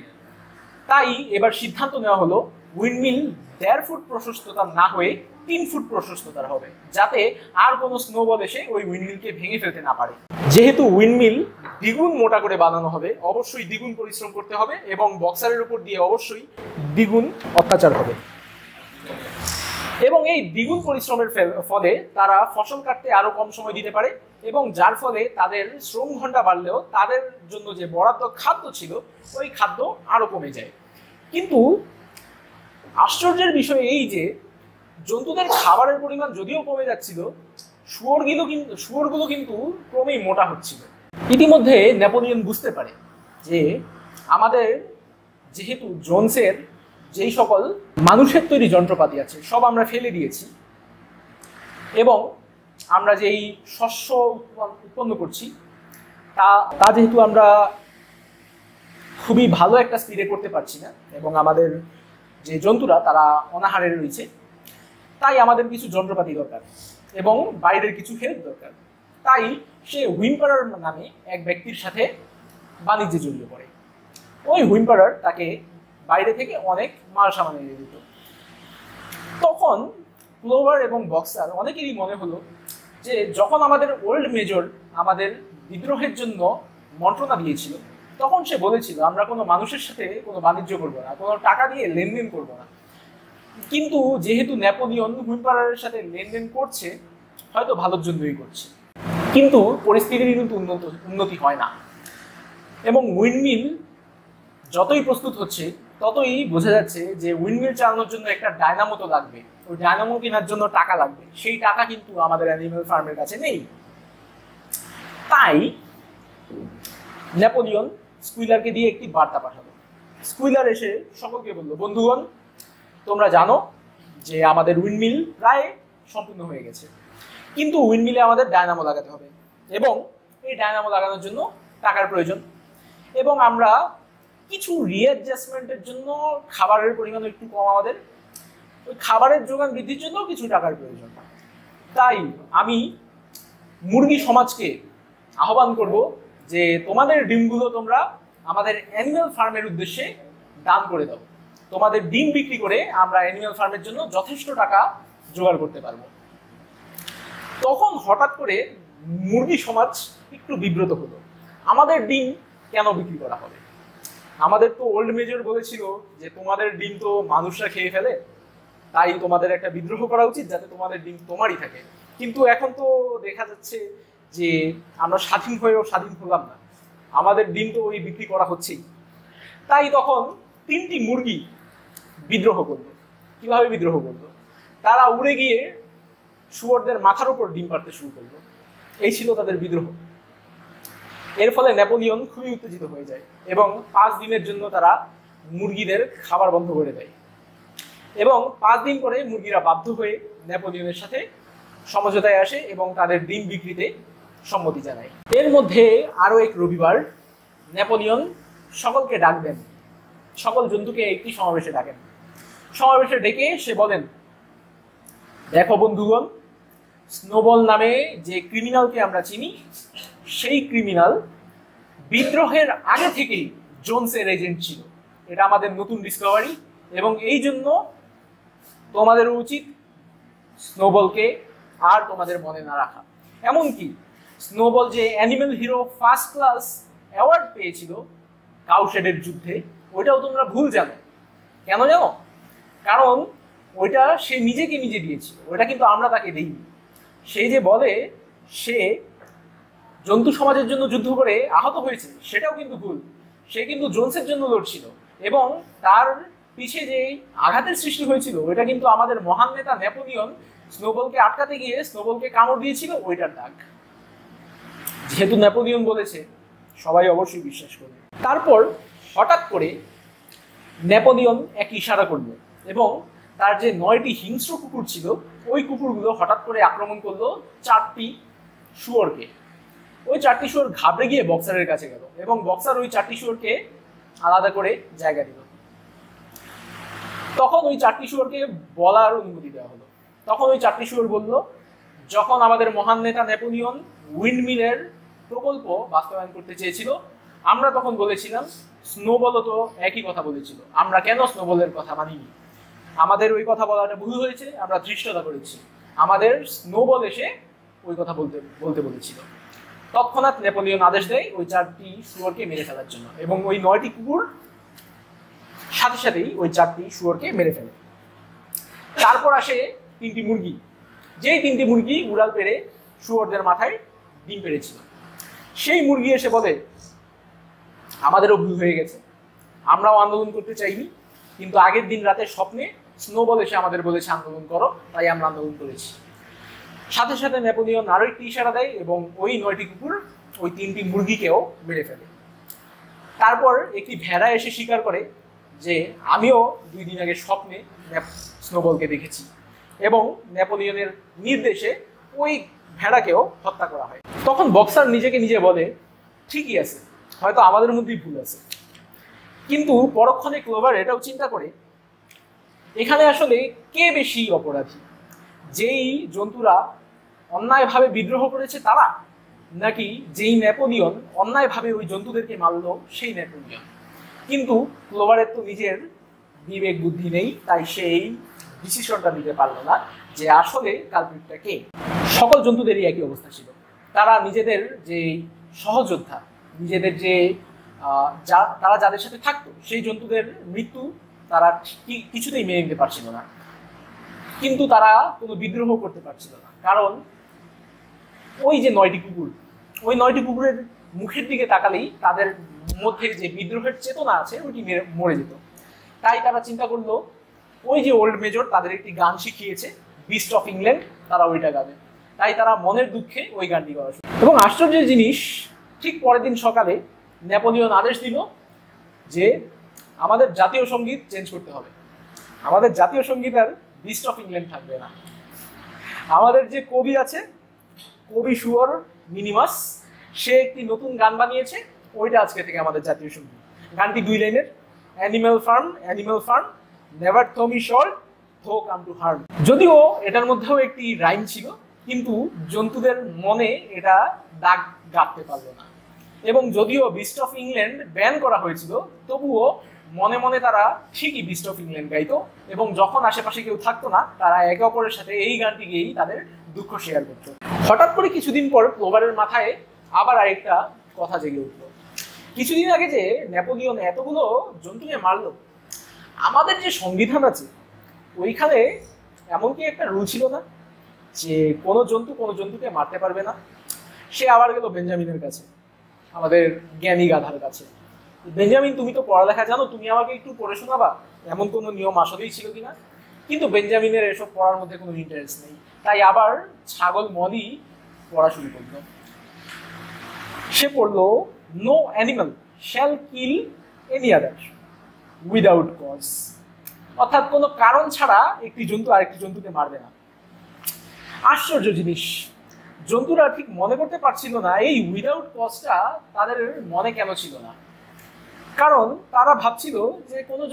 তাই এবার সিদ্ধান্ত নেওয়া হলো উইন্ডমিল 1.5 ফুট প্রশস্ততার না হয়ে 3 ফুট প্রশস্ততার হবে, যাতে আর কোনো স্নোবল এসে ওই উইন্ডমিলকে ভেঙে ফেলতে না পারে। যেহেতু উইন্ডমিল দ্বিগুণ মোটা করে বানানো হবে, অবশ্যই দ্বিগুণ পরিশ্রম করতে হবে, এবং বক্সারের উপর দিয়ে অবশ্যই দ্বিগুণ অত্যাচার হবে। এবং এই দ্বিগুণ পরিশ্রমের ফলে তারা ফসল কাটতে আরো কম সময় দিতে পারে, এবং যার ফলে তাদের শ্রম ঘন্টা বাড়লেও তাদের জন্য যে বরাদ্দ খাদ্য ছিল ওই খাদ্য আরো কমে যায়। কিন্তু আশ্চর্যের বিষয় এই যে জন্তুদের খাবারের পরিমাণ যদিও কমে যাচ্ছিল, শুয়োরগুলো কিন্তু ক্রমেই মোটা হচ্ছিল। ইতিমধ্যে নেপোলিয়ন বুঝতে পারে যে আমাদের যেহেতু জোন্সের যেই সকল মানুষের তৈরি যন্ত্রপাতি আছে সব আমরা ফেলে দিয়েছি, এবং আমরা যেই শস্য উৎপন্ন করছি তা যেহেতু আমরা খুবই ভালো একটা স্পিডে করতে পারছি না, এবং আমাদের যে জন্তুরা তারা অনাহারে রয়েছে, তাই আমাদের কিছু যন্ত্রপাতি দরকার এবং বাইরের কিছু হেল্প দরকার। তাই সে হুইম্পারার নামে এক ব্যক্তির সাথে বাণিজ্যে জড়িয়ে পড়ে। ওই হুইম্পারার তাকে বাইরে থেকে অনেক মাল সামান এনে দিত। তখন ক্লোভার এবং বক্সার অনেকেরই মনে হলো যে যখন আমাদের ওল্ড মেজর আমাদের বিদ্রোহের জন্য মন্ত্রণা দিয়েছিল, তখন সে বলেছিল আমরা কোনো মানুষের সাথে কোনো বাণিজ্য করবো না, কোনো টাকা দিয়ে লেনদেন করবো না। কিন্তু যেহেতু নেপোলিয়ন হুইম্পারারের সাথে লেনদেন করছে, হয়তো ভালোর জন্যই করছে, কিন্তু পরিস্থিতির কিন্তু উন্নতি হয় না, এবং উইন্ডমিল যতই প্রস্তুত হচ্ছে ততই বোঝা যাচ্ছে যে উইন্ডমিল চালানোর জন্য একটা ডায়নামো তো লাগবে, ওই ডায়নামো কেনার জন্য টাকা লাগবে, সেই টাকা কিন্তু আমাদের অ্যানিমাল ফার্মের কাছে নেই। তাই নেপোলিয়ন স্কুইলারকে দিয়ে একটি বার্তা পাঠালো। স্কুইলার এসে সকলকে বলল, বন্ধুগণ তোমরা জানো যে আমাদের উইন্ডমিল প্রায় সম্পূর্ণ হয়ে গেছে, কিন্তু উইন্ডমিলে আমাদের ডায়নামো লাগাতে হবে, এবং এই ডায়নামো লাগানোর জন্য টাকার প্রয়োজন, এবং আমরা কিছু রিঅ্যাডজাস্টমেন্টের জন্য খাবারের পরিমাণ একটু কম, আমাদের ওই খাবারের যোগান বৃদ্ধির জন্য কিছু টাকার প্রয়োজন। তাই আমি মুরগি সমাজকে আহ্বান করব যে তোমাদের ডিমগুলো তোমরা আমাদের অ্যানিমাল ফার্মের উদ্দেশ্যে দান করে দাও, তোমাদের ডিম বিক্রি করে আমরা অ্যানিমাল ফার্মের জন্য যথেষ্ট টাকা জোগাড় করতে পারবো। তখন হঠাৎ করে মুরগি সমাজ একটু বিব্রত হলো, আমাদের ডিম কেন বিক্রি করা হবে? আমাদের তো ওল্ড মেজর বলেছিল যে তোমাদের ডিম তো মানুষরা খেয়ে ফেলে, তাই তোমাদের একটা বিদ্রোহ করা উচিত যাতে তোমাদের ডিম তোমারই থাকে। কিন্তু এখন তো দেখা যাচ্ছে যে আমরা স্বাধীন হয়েও স্বাধীন হলাম না, আমাদের ডিম তো ওই বিক্রি করা হচ্ছেই। তাই তখন 3টি মুরগি বিদ্রোহ করলো। কিভাবে বিদ্রোহ করলো? তারা উড়ে গিয়ে শুয়োরদের মাথার উপর ডিম পাড়তে শুরু করলো। এই ছিল তাদের বিদ্রোহ। এর ফলে নেপোলিয়ন খুবই উত্তেজিত হয়ে যায় এবং 5 দিনের জন্য তারা মুরগিদের খাবার বন্ধ করে দেয়, এবং 5 দিন পরে মুরগিরা বাধ্য হয়ে নেপোলিয়নের সাথে সমঝোতায় আসে এবং তাদের ডিম বিক্রিতে সম্মতি জানায়। এর মধ্যে আরো এক রবিবার নেপোলিয়ন সকলকে ডাকবেন, সকল জন্তুকে একটি সমাবেশে ডাকেন। সমাবেশে ডেকে সে বলেন, দেখো বন্ধুগণ, স্নোবল নামে যে ক্রিমিনালকে আমরা চিনি, সেই ক্রিমিনাল বিদ্রোহের আগে থেকেই জোনসের এজেন্ট ছিল। এটা আমাদের নতুন ডিসকভারি, এবং এই জন্য তোমাদের উচিত স্নোবলকে আর তোমাদের মনে না রাখা। এমনকি স্নোবল যে animal hero first class award পেয়েছিল কাউশেডের যুদ্ধে, ওইটাও তোমরা ভুল জানো। কেন জানো? কারণ ওইটা সে নিজেকে নিজে দিয়েছিল, ওইটা কিন্তু আমরা তাকে দিইনি। সে যে বলে সে জন্তু সমাজের জন্য যুদ্ধ করে আহত হয়েছে, সেটাও কিন্তু ভুল। সে কিন্তু জোনসের জন্য লড়ছিল, এবং তার পিছে যে আঘাতের সৃষ্টি হয়েছিল ওইটা কিন্তু আমাদের মহান নেতা নেপোলিয়ন স্নোবলকে আটকাতে গিয়ে স্নোবলকে কামড় দিয়েছিল, ওইটার দাগ। যেহেতু নেপোলিয়ন বলেছে, সবাই অবশ্যই বিশ্বাস করবে। তারপর হঠাৎ করে নেপোলিয়ন এক ইশারা করলো, এবং তার যে 9টি হিংস্র কুকুর ছিল ওই কুকুরগুলো হঠাৎ করে আক্রমণ করলো 4টি শুয়োরকে। ওই 4টি শুয়োর ঘাবড়ে গিয়ে বক্সারের কাছে গেল, এবং বক্সার ওই 4টি শুয়োরকে আলাদা করে জায়গা দিল। তখন ওই 4টি শুয়োরকে বলার অনুমতি দেওয়া হলো। তখন ওই 4টি শুয়োর বলল, যখন আমাদের মহান নেতা নেপোলিয়ন উইন্ডমিলের প্রকল্প বাস্তবায়ন করতে চেয়েছিল, আমরা তখন বলেছিলাম স্নোবলও তো একই কথা বলেছিল, আমরা কেন স্নোবলের কথা মানিনি? আমাদের ওই কথা বলাটা ভুল হয়েছে, আমরা ধৃষ্টতা করেছি, আমাদের স্নোবল এসে ওই কথা বলতে বলেছিল। তৎক্ষণাৎ নেপোলিয়ন আদেশ দেয় ওই 4টি শুয়োরকে মেরে ফেলার জন্য, এবং ওই 9টি কুকুর সাথে সাথেই ওই 4টি শুয়োরকে মেরে ফেলে। তারপর আসে 3টি মুরগি, যেই 3টি মুরগি উড়াল পেরে শুয়োরদের মাথায় ডিম পেড়েছিল। সেই মুরগি এসে বলে, আমাদেরও ভুল হয়ে গেছে, আমরাও আন্দোলন করতে চাইনি, কিন্তু আগের দিন রাতে স্বপ্নে স্নোবল এসে আমাদের বলেছে আন্দোলন করো, তাই আমরা আন্দোলন করেছি। সাথে সাথে নেপোলিয়ন আরো একটি ইশারা দেয় এবং ওই 9টি কুকুর ওই 3টি মুরগিকেও মেরে ফেলে। তারপর একটি ভেড়া এসে স্বীকার করে যে আমিও 2 দিন আগে স্বপ্নে স্নোবলকে দেখেছি, এবং নেপোলিয়নের নির্দেশে ওই ভেড়াকেও হত্যা করা হয়। তখন বক্সার নিজেকে নিজে বলে, ঠিকই আছে, হয়তো আমাদের মধ্যেই ভুল আছে। কিন্তু পরক্ষণে ক্লোভার এটাও চিন্তা করে, এখানে আসলে কে বেশি অপরাধী, যেই জন্তুরা অন্যায়ভাবে বিদ্রোহ করেছে তারা, নাকি যেই নেপোলিয়ন অন্যায়ভাবে ওই জন্তুদেরকে মারল সেই নেপোলিয়ন। কিন্তু ক্লোভারের তো নিজের বিবেক বুদ্ধি নেই, তাই সেই ডিসিশনটা নিতে পারলো না যে আসলে কালপ্রিটটা কে। সকল জন্তুদেরই একই অবস্থা ছিল, তারা নিজেদের যে সহযোদ্ধা, নিজেদের যে তারা যাদের সাথে থাকতো সেই জন্তুদের মৃত্যু তারা কিছুতেই মেনে নিতে পারছিল না, কিন্তু তারা কোনো বিদ্রোহ করতে পারছিল না, কারণ ওই যে 9টি কুকুর, ওই 9টি কুকুরের মুখের দিকে তাকালেই তাদের মধ্যে যে বিদ্রোহের চেতনা আছে ওইটি মরে যেত। তাই তারা চিন্তা করলো, ওই যে ওল্ড মেজর তাদের একটি গান শিখিয়েছে, বিস্ট অফ ইংল্যান্ড, তারা ওইটা গাবে। তাই তারা মনের দুঃখে ওই গানটি করা শুরু। এবং আশ্চর্যের জিনিস, ঠিক পরের দিন সকালে নেপোলিয়ন আদেশ দিল যে আমাদের জাতীয় সঙ্গীত চেঞ্জ করতে হবে, আমাদের জাতীয় সঙ্গীত আর বিস্ট অফ ইংল্যান্ড থাকবে না। আমাদের যে কবি আছে, কবি শুয়োর মিনিমাস, সে একটি নতুন গান বানিয়েছে, ওইটা আজকে থেকে আমাদের জাতীয় সঙ্গীত। গানটি 2 লাইনের, Animal Farm never through me shalt thou come to harm. যদিও এটার মধ্যেও একটি রাইম ছিল, কিন্তু জন্তুদের মনে এটা দাগ কাটতে পারলো না। এবং যদিও বিস্ট অফ ইংল্যান্ড ব্যান করা হয়েছিল, তবুও মনে মনে তারা ঠিকই বিস্ট অফ ইংল্যান্ড গাইতো, এবং যখন আশেপাশে কেউ থাকতো না তারা একে অপরের সাথে এই গানটি গেয়েই তাদের দুঃখ শেয়ার করতো। হঠাৎ করে কিছুদিন পর ক্লোভারের মাথায় আবার আরেকটা কথা জেগে উঠলো, কিছুদিন আগে যে নেপোলিয়ন এতগুলো জন্তুকে মারলো, আমাদের যে সংবিধান আছে ওইখানে এমন কি একটা রুল ছিল না যে কোনো জন্তুকে মারতে পারবে না? সে আবার গেল বেঞ্জামিনের কাছে, আমাদের জ্ঞানী গাধার কাছে। বেঞ্জামিন, তুমি তো পড়ালেখা জানো, তুমি আমাকে একটু পড়ে শোনাবা এমন কোনো নিয়ম আসলেই ছিল কিনা? কিন্তু বেঞ্জামিনের এসব পড়ার মধ্যে কোনো ইন্টারেস্ট নেই, তাই আবার ছাগল মলি পড়া শুরু করলো। সে পড়লো, no animal shall kill any আদার উইদাউট কজ, অর্থাৎ কোনো কারণ ছাড়া একটি জন্তু আরেকটি জন্তুকে মারবে না। আশ্চর্য জিনিস, জন্তুরা ঠিক মনে করতে পারছিল না এই উইদাউট কজটা তাদের মনে কেন ছিল না, কারণ তারা ভাবছিল যে কোনো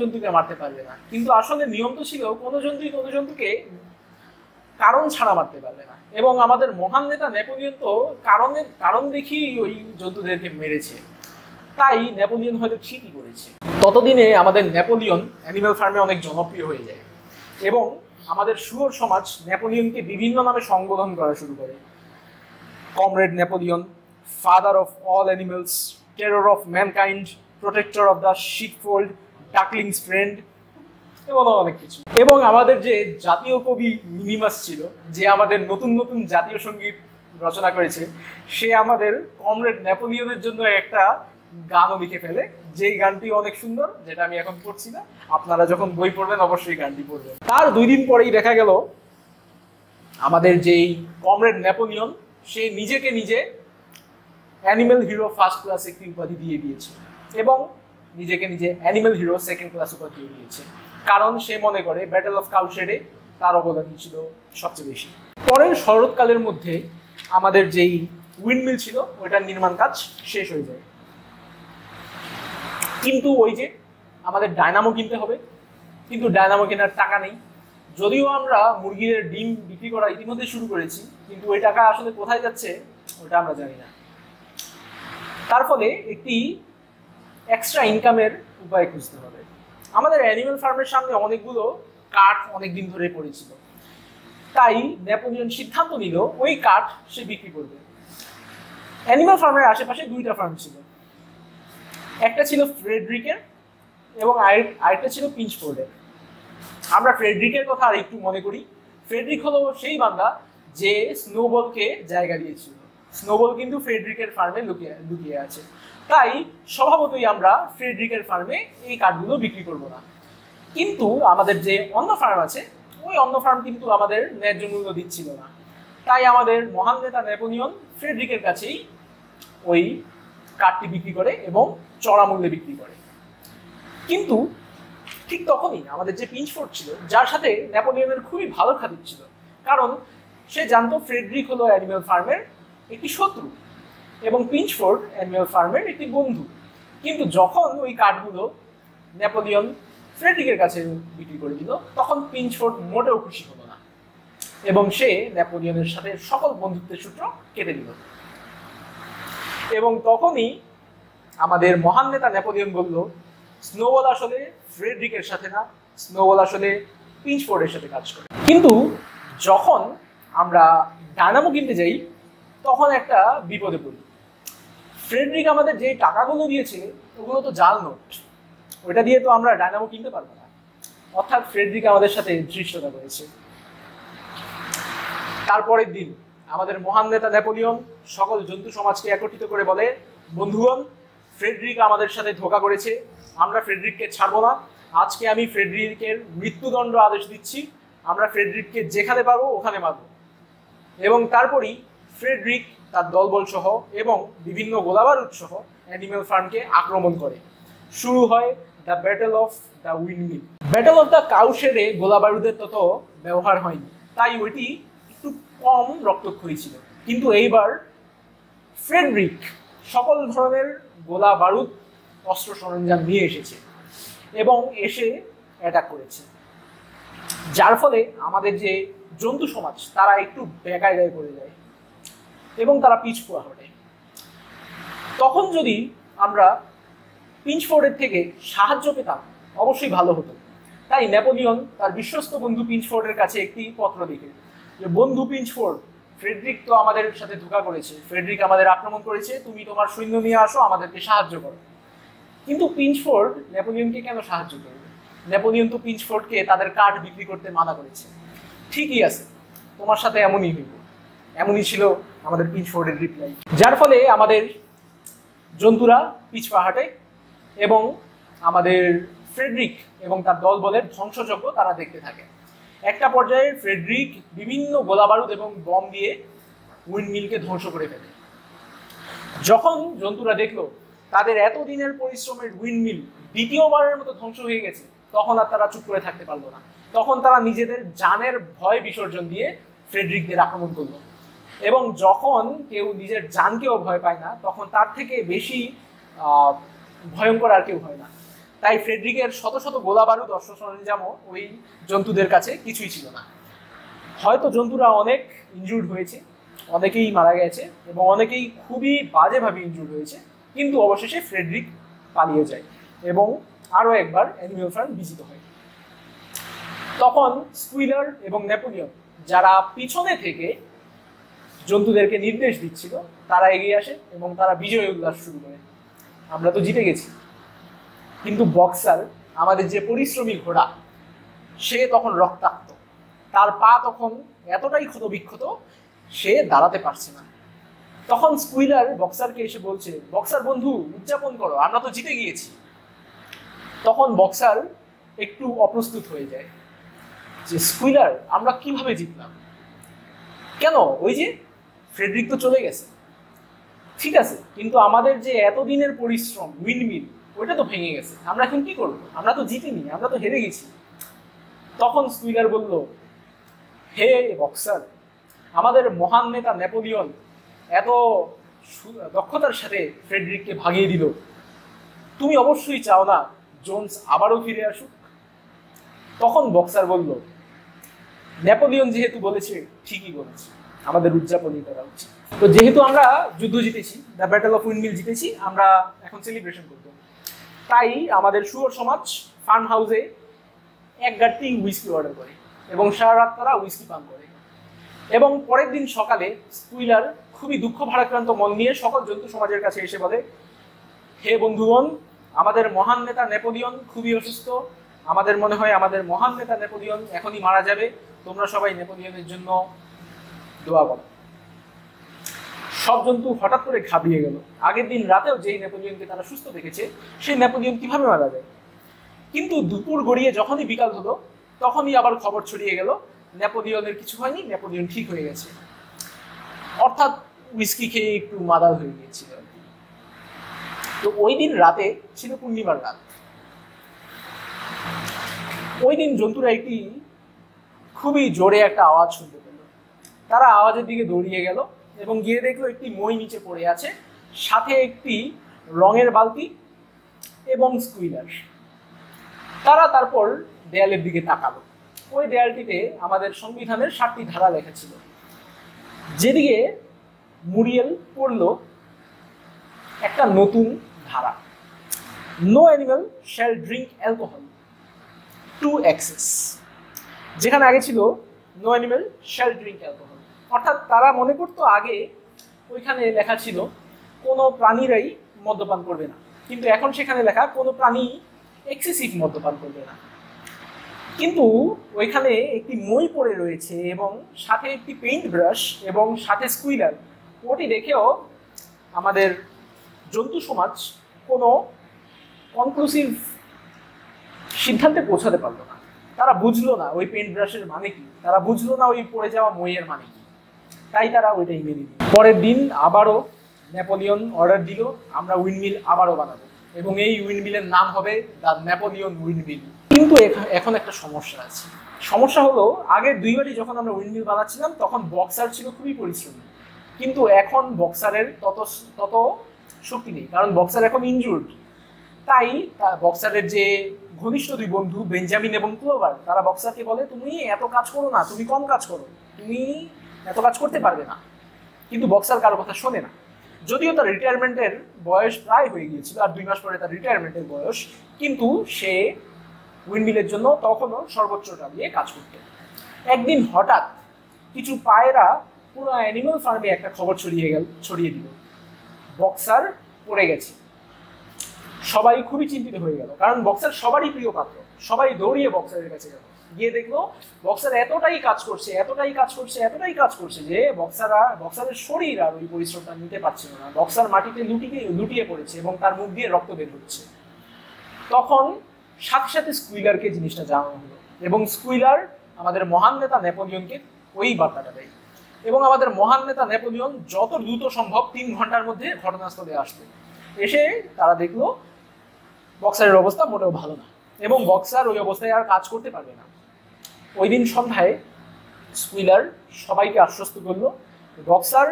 জন্তুকে মারতে পারবে না, কিন্তু আসলে নিয়ম তো ছিল কোনো জন্তুকে কারণ ছাড়া মারতে পারবে না। এবং আমাদের মহান নেতা নেপোলিয়ন তো কারণ দেখি ওই জন্তুদেরকে মেরেছে, তাই নেপোলিয়ন হয়তো ঠিকই করেছে। ততদিনে আমাদের নেপোলিয়ন অ্যানিম্যাল ফার্মে অনেক জনপ্রিয় হয়ে যায়, এবং আমাদের শুয়োর সমাজ নেপোলিয়নকে বিভিন্ন নামে সম্বোধন করা শুরু করে। Comrade Napoleon, father of all animals, terror of mankind, protector of the sheepfold, ducklings friend, এবং অনেক কিছু। এবং আমাদের যে জাতীয় কবি মিনিমাস ছিল, যে আমাদের নতুন নতুন জাতীয় সঙ্গীত রচনা করেছে, সে আমাদের কমরেড নেপোলিয়নের জন্য একটা গানও লিখে ফেলে, যেই গানটি অনেক সুন্দর, যেটা আমি এখন পড়ছি না, আপনারা যখন বই পড়বেন অবশ্যই গানটি পড়বেন। তার 2 দিন পরেই দেখা গেল আমাদের যেই কমরেড নেপোলিয়ন, সে নিজেকে নিজে অ্যানিম্যাল হিরো ফার্স্ট ক্লাস একটি উপাধি দিয়ে দিয়েছে, এবং নিজেকে নিজে অ্যানিম্যাল হিরো সেকেন্ড ক্লাস উপাধি দিয়েছে, কারণ সে মনে করে ব্যাটেল অফ কাউশেডে তার অবদান ছিল সবচেয়ে বেশি। পরের শরৎকালের মধ্যে আমাদের যেই উইন্ডমিল ছিল ওইটার নির্মাণ কাজ শেষ হয়ে যায়, কিন্তু ওই যে আমাদের ডায়নামো কিনতে হবে, কিন্তু ডায়নামো কেনার টাকা নেই। যদিও আমরা মুরগির ডিম বিক্রি করা ইতিমধ্যে শুরু করেছি, কিন্তু ওই টাকা আসলে কোথায় যাচ্ছে ওটা আমরা জানি না। তার ফলে একটি এক্সট্রা ইনকামের উপায় খুঁজতে হবে। আমাদের অ্যানিম্যাল ফার্মের সামনে অনেকগুলো কাঠ অনেকদিন ধরে পড়েছিল, তাই নেপোলিয়ন সিদ্ধান্ত নিল ওই কাঠ সে বিক্রি করবে। অ্যানিম্যাল ফার্মের আশেপাশে 2টা ফার্ম ছিল, একটা ছিল ফ্রেডরিকের এবং আরেকটা ছিল পিঞ্চফোর্ডের। আমরা ফ্রেডরিকের কথা আর একটু মনে করি। ফ্রেডরিক হলো সেই বান্দা যে স্নোবলকে জায়গা দিয়েছিল। স্নোবল কিন্তু ফ্রেডরিকের ফার্মে লুকিয়ে আছে, তাই স্বভাবতই আমরা ফ্রেডরিকের ফার্মে এই কাঠগুলো বিক্রি করব না। কিন্তু আমাদের যে অন্য ফার্ম আছে, ওই অন্য ফার্ম কিন্তু আমাদের ন্যায্য মূল্য দিচ্ছিল না, তাই আমাদের মহান নেতা নেপোলিয়ন ফ্রেডরিকের কাছেই ওই কাঠটি বিক্রি করে এবং চড়া মূল্যে বিক্রি করে। কিন্তু ঠিক তখনই আমাদের যে পিঞ্চফোর্ড ছিল, যার সাথে নেপোলিয়নের খুবই ভালো খাতির ছিল, কারণ সে জানতো ফ্রেডরিক হলো অ্যানিম্যাল ফার্মের একটি শত্রু এবং পিঞ্চফোর্ড অ্যানিম্যাল ফার্মের একটি বন্ধু। কিন্তু যখন ওই কাঠগুলো নেপোলিয়ন ফ্রেডরিকের কাছে বিক্রি করে দিল, তখন পিঞ্চফোর্ড মোটেও খুশি হলো না এবং সে নেপোলিয়নের সাথে সকল বন্ধুত্বের সূত্র কেটে দিল। এবং তখনই আমাদের মহান নেতা নেপোলিয়ন বলল, স্নোবল আসলে ফ্রেডরিকের সাথে না, স্নোবল আসলে পিঞ্চফোর্ডের সাথে কাজ করে। কিন্তু যখন আমরা ডায়নামো কিনতে যাই, তখন একটা বিপদে পড়ি। ফ্রেডরিক আমাদের যে টাকাগুলো দিয়েছে ওগুলো তো জাল নোট, ওইটা দিয়ে তো আমরা ডায়নামো কিনতে পারবো না। অর্থাৎ ফ্রেডরিক আমাদের সাথে ধৃষ্টতা করেছে। তারপরের দিন আমাদের মহান নেতা নেপোলিয়ন সকল জন্তু সমাজকে একত্রিত করে বলে, বন্ধুগণ, ফ্রেডরিক আমাদের সাথে ধোঁকা করেছে, আমরা ফ্রেডরিককে ছাড়বো না। আজকে আমি ফ্রেডরিকের মৃত্যুদণ্ড আদেশ দিচ্ছি, আমরা ফ্রেডরিককে যেখানে পারবো ওখানে মারবো। এবং তারপরই ফ্রেডরিক তার দলবল সহ এবং বিভিন্ন গোলাবারুদ সহ অ্যানিম্যাল ফার্মকে আক্রমণ করে। শুরু হয় the battle of the windmill. Battle of the কাউশেডে গোলাবারুদের তত ব্যবহার হয়নি, তাই ওইটি একটু কম রক্তক্ষয়ী ছিল। কিন্তু এইবার ফ্রেডরিক সকল ধরনের গোলা বারুদ অস্ত্র সরঞ্জাম নিয়ে এসেছে এবং এসে অ্যাটাক করেছে, যার ফলে আমাদের যে জন্তু সমাজ তারা একটু বেকায়দায় পড়ে যায় এবং তারা পিছপা হটে। তখন যদি আমরা পিঞ্চফোর্ডের থেকে সাহায্য পেতাম অবশ্যই ভালো হতো। তাই নেপোলিয়ন তার বিশ্বস্ত বন্ধু পিঞ্চফোর্ডের কাছে একটি পত্র লিখে যে, বন্ধু পিঞ্চফোর্ড, ফ্রেডরিক তো আমাদের সাথে ধোঁকা করেছে, ফ্রেডরিক আমাদের আক্রমণ করেছে, তুমি তোমার সৈন্য নিয়ে আসো, আমাদেরকে সাহায্য করো। কিন্তু পিঞ্চফোর্ড নেপোলিয়নকে কেন সাহায্য করবে? নেপোলিয়ন তো পিঞ্চফোর্ডকে তাদের কাঠ বিক্রি করতে মানা করেছে। ঠিকই আছে, তোমার সাথে এমনই হইব। এমনই ছিল আমাদের পিঞ্চফোর্ডের রিপ্লাই, যার ফলে আমাদের জন্তুরা পিছপা হাঁটে এবং আমাদের ফ্রেডরিক এবং তার দলবলের ধ্বংসযজ্ঞ তারা দেখতে থাকে। একটা পর্যায়ে ফ্রেডরিক বিভিন্ন গোলাবারুদ এবং বম দিয়ে উইন্ডমিলকে ধ্বংস করে ফেলে। যখন জন্তুরা দেখলো তাদের এতদিনের পরিশ্রমের উইন্ডমিল দ্বিতীয়বারের মতো ধ্বংস হয়ে গেছে, তখন আর তারা চুপ করে থাকতে পারলো না। তখন তারা নিজেদের জানের ভয় বিসর্জন দিয়ে ফ্রেডরিকদের আক্রমণ করলো। এবং যখন কেউ নিজের জানকেও ভয় পায় না, তখন তার থেকে বেশি ভয়ঙ্কর আর কেউ হয় না। তাই ফ্রেডরিকের শত শত গোলা বারুদ অস্ত্র সরঞ্জামও ওই জন্তুদের কাছে কিছুই ছিল না। হয়তো জন্তুরা অনেক ইনজুর্ড হয়েছে, অনেকেই মারা গেছে এবং অনেকেই খুবই বাজেভাবে ইনজুর্ড হয়েছে, কিন্তু অবশেষে ফ্রেডরিক পালিয়ে যায় এবং আরও একবার অ্যানিম্যাল ফার্ম বিজিত হয়। তখন স্কুইলার এবং নেপোলিয়ন, যারা পিছনে থেকে জন্তুদেরকে নির্দেশ দিচ্ছিল, তারা এগিয়ে আসে এবং তারা বিজয় উল্লাস শুরু করে। আমরা তো জিতে গেছি। কিন্তু বক্সার, আমাদের যে পরিশ্রমী ঘোড়া, সে তখন রক্তাক্ত, তার পা তখন এতটাই ক্ষতবিক্ষত, সে দাঁড়াতে পারছে না। তখন স্কুইলার বক্সারকে এসে বলছে, বক্সার বন্ধু, উদযাপন করো, আমরা তো জিতে গিয়েছি। তখন বক্সার একটু অপ্রস্তুত হয়ে যায় যে, স্কুইলার, আমরা কিভাবে জিতলাম? কেন? ওই যে ফ্রেডরিক তো চলে গেছে। ঠিক আছে, কিন্তু আমাদের যে এতদিনের পরিশ্রম উইন্ডমিল, ওইটা তো ভেঙে গেছে, আমরা এখন কি করবো? আমরা তো জিতিনি, আমরা তো হেরে গেছি। তখন স্কুইলার বলল, হে বক্সার, আমাদের মহান নেতা নেপোলিয়ন এত দক্ষতার সাথে ফ্রেডরিককে ভাগিয়ে দিল, তুমি অবশ্যই চাও না জোন্স আবারও ফিরে আসুক? তখন বক্সার বলল, নেপোলিয়ন যেহেতু বলেছে, ঠিকই বলেছে, আমাদের উদযাপনই করা উচিত। তো যেহেতু আমরা যুদ্ধ জিতেছি, দ্য ব্যাটল অফ উইন্ডমিল জিতেছি, আমরা এখন সেলিব্রেশন করব। তাই আমাদের শুয়োর সমাজ ফার্ম হাউসে এক গাড়ি উইস্কি অর্ডার করে এবং সারা রাত তারা উইস্কি পান করে। এবং পরের দিন সকালে স্কুইলার খুবই দুঃখ ভারাক্রান্ত মন নিয়ে সকল জন্তু সমাজের কাছে এসে বলে, হে বন্ধুগণ, আমাদের মহান নেতা নেপোলিয়ন খুবই অসুস্থ, আমাদের মনে হয় আমাদের মহান নেতা নেপোলিয়ন এখনই মারা যাবে, তোমরা সবাই নেপোলিয়নের জন্য দোয়া করো। সব জন্তু হঠাৎ করে ঘাবড়িয়ে গেল। আগের দিন রাতেও যেই নেপোলিয়নকে তারা সুস্থ দেখেছে, সেই নেপোলিয়ন কিভাবে মারা যায়। কিন্তু দুপুর গড়িয়ে যখনই বিকাল হলো, তখনই আবার খবর ছড়িয়ে গেল নেপোলিয়নের কিছু হয়নি, নেপোলিয়ন ঠিক হয়ে গেছে। অর্থাৎ উইস্কি খেয়ে একটু মাদাল হয়ে গিয়েছিল। তো ওই দিন রাতে ছিল পূর্ণিমার রাত। ওই দিন জন্তুরা একটি খুবই জোরে একটা আওয়াজ শুনতে পেল। তারা আওয়াজের দিকে দৌড়িয়ে গেল এবং গিয়ে দেখলো একটি মই নিচে পড়ে আছে, সাথে একটি রঙের বালতি এবং স্কুইলার। তারা তারপর দেয়ালের দিকে তাকালো। ওই দেয়ালটিতে আমাদের সংবিধানের 7টি ধারা লেখা ছিল। যেদিকে মুরিয়েল পড়ল একটা নতুন ধারা, no animal shall drink alcohol to excess, যেখানে আগে ছিল no animal shall drink alcohol. অর্থাৎ তারা মনে করতো আগে ওইখানে লেখা ছিল কোনো প্রাণীরাই মদ্যপান করবে না, কিন্তু এখন সেখানে লেখা কোনো প্রাণী এক্সেসিভ মদ্যপান করবে না। কিন্তু ওইখানে একটি মই পড়ে রয়েছে এবং সাথে একটি পেইন্ট ব্রাশ এবং সাথে স্কুইলার। ওটি দেখেও আমাদের জন্তু সমাজ কোনো কনক্লুসিভ সিদ্ধান্তে পৌঁছাতে পারলো না। তারা বুঝলো না ওই পেইন্ট ব্রাশের মানে কি, তারা বুঝলো না ওই পড়ে যাওয়া মইয়ের মানে কি, তাই তারা ওইটাই মেনে নিল। পরের দিন আবারও নেপোলিয়ন অর্ডার দিল, আমরা উইন্ডমিল আবারও বানাবো এবং এই উইন্ডমিলের নাম হবে দ্য নেপোলিয়ন উইন্ডমিল। কিন্তু এখন একটা সমস্যা আছে। সমস্যা হলো আগের দুইবারই যখন আমরা উইন্ডমিল বানাচ্ছিলাম তখন বক্সার ছিল খুবই পরিশ্রমী, কিন্তু এখন বক্সারের তত শক্তি নেই, কারণ বক্সার এখন ইনজুর্ড। তাই বক্সারের যে ঘনিষ্ঠ দুই বন্ধু বেঞ্জামিন এবং ক্লোভার, তারা বক্সারকে বলে তুমি এত কাজ করো না, তুমি কম কাজ করো, তুমি এত কাজ করতে পারবে না। কিন্তু বক্সার কারো কথা শোনে না। যদিও তার রিটায়ারমেন্টের বয়স প্রায় হয়ে গিয়েছিল, আর 2 মাস পরে তার রিটায়ারমেন্টের বয়স, কিন্তু সে উইন্ডমিলের জন্য তখনও সর্বোচ্চটা দিয়ে কাজ করত। একদিন হঠাৎ কিছু পায়রা পুরো অ্যানিমাল ফার্মে একটা খবর ছড়িয়ে দিল, বক্সার পড়ে গেছে। সবাই খুবই চিন্তিত হয়ে গেল, কারণ বক্সার সবারই প্রিয় পাত্র। সবাই দৌড়িয়ে বক্সারের কাছে গেল, গিয়ে দেখলো বক্সার এতটাই কাজ করছে যে বক্সারের শরীর আর ওই পরিশ্রমটা নিতে পারছিল না। বক্সার মাটিতে লুটিয়ে পড়েছে এবং তার মুখ দিয়ে রক্ত বের হচ্ছে। তখন সাথে সাথে স্কুইলারকে জিনিসটা জানানো হলো এবং স্কুইলার আমাদের মহান নেতা নেপোলিয়নকে ওই বার্তাটা দেয় এবং আমাদের মহান নেতা নেপোলিয়ন যত দ্রুত সম্ভব 3 ঘন্টার মধ্যে ঘটনাস্থলে আসবে। এসে তারা দেখলো বক্সারের অবস্থা মোটেও ভালো না এবং বক্সার ওই অবস্থায় আর কাজ করতে পারবে না। ওই দিন সন্ধ্যায় স্কুইলার সবাইকে আশ্বস্ত করলো বক্সার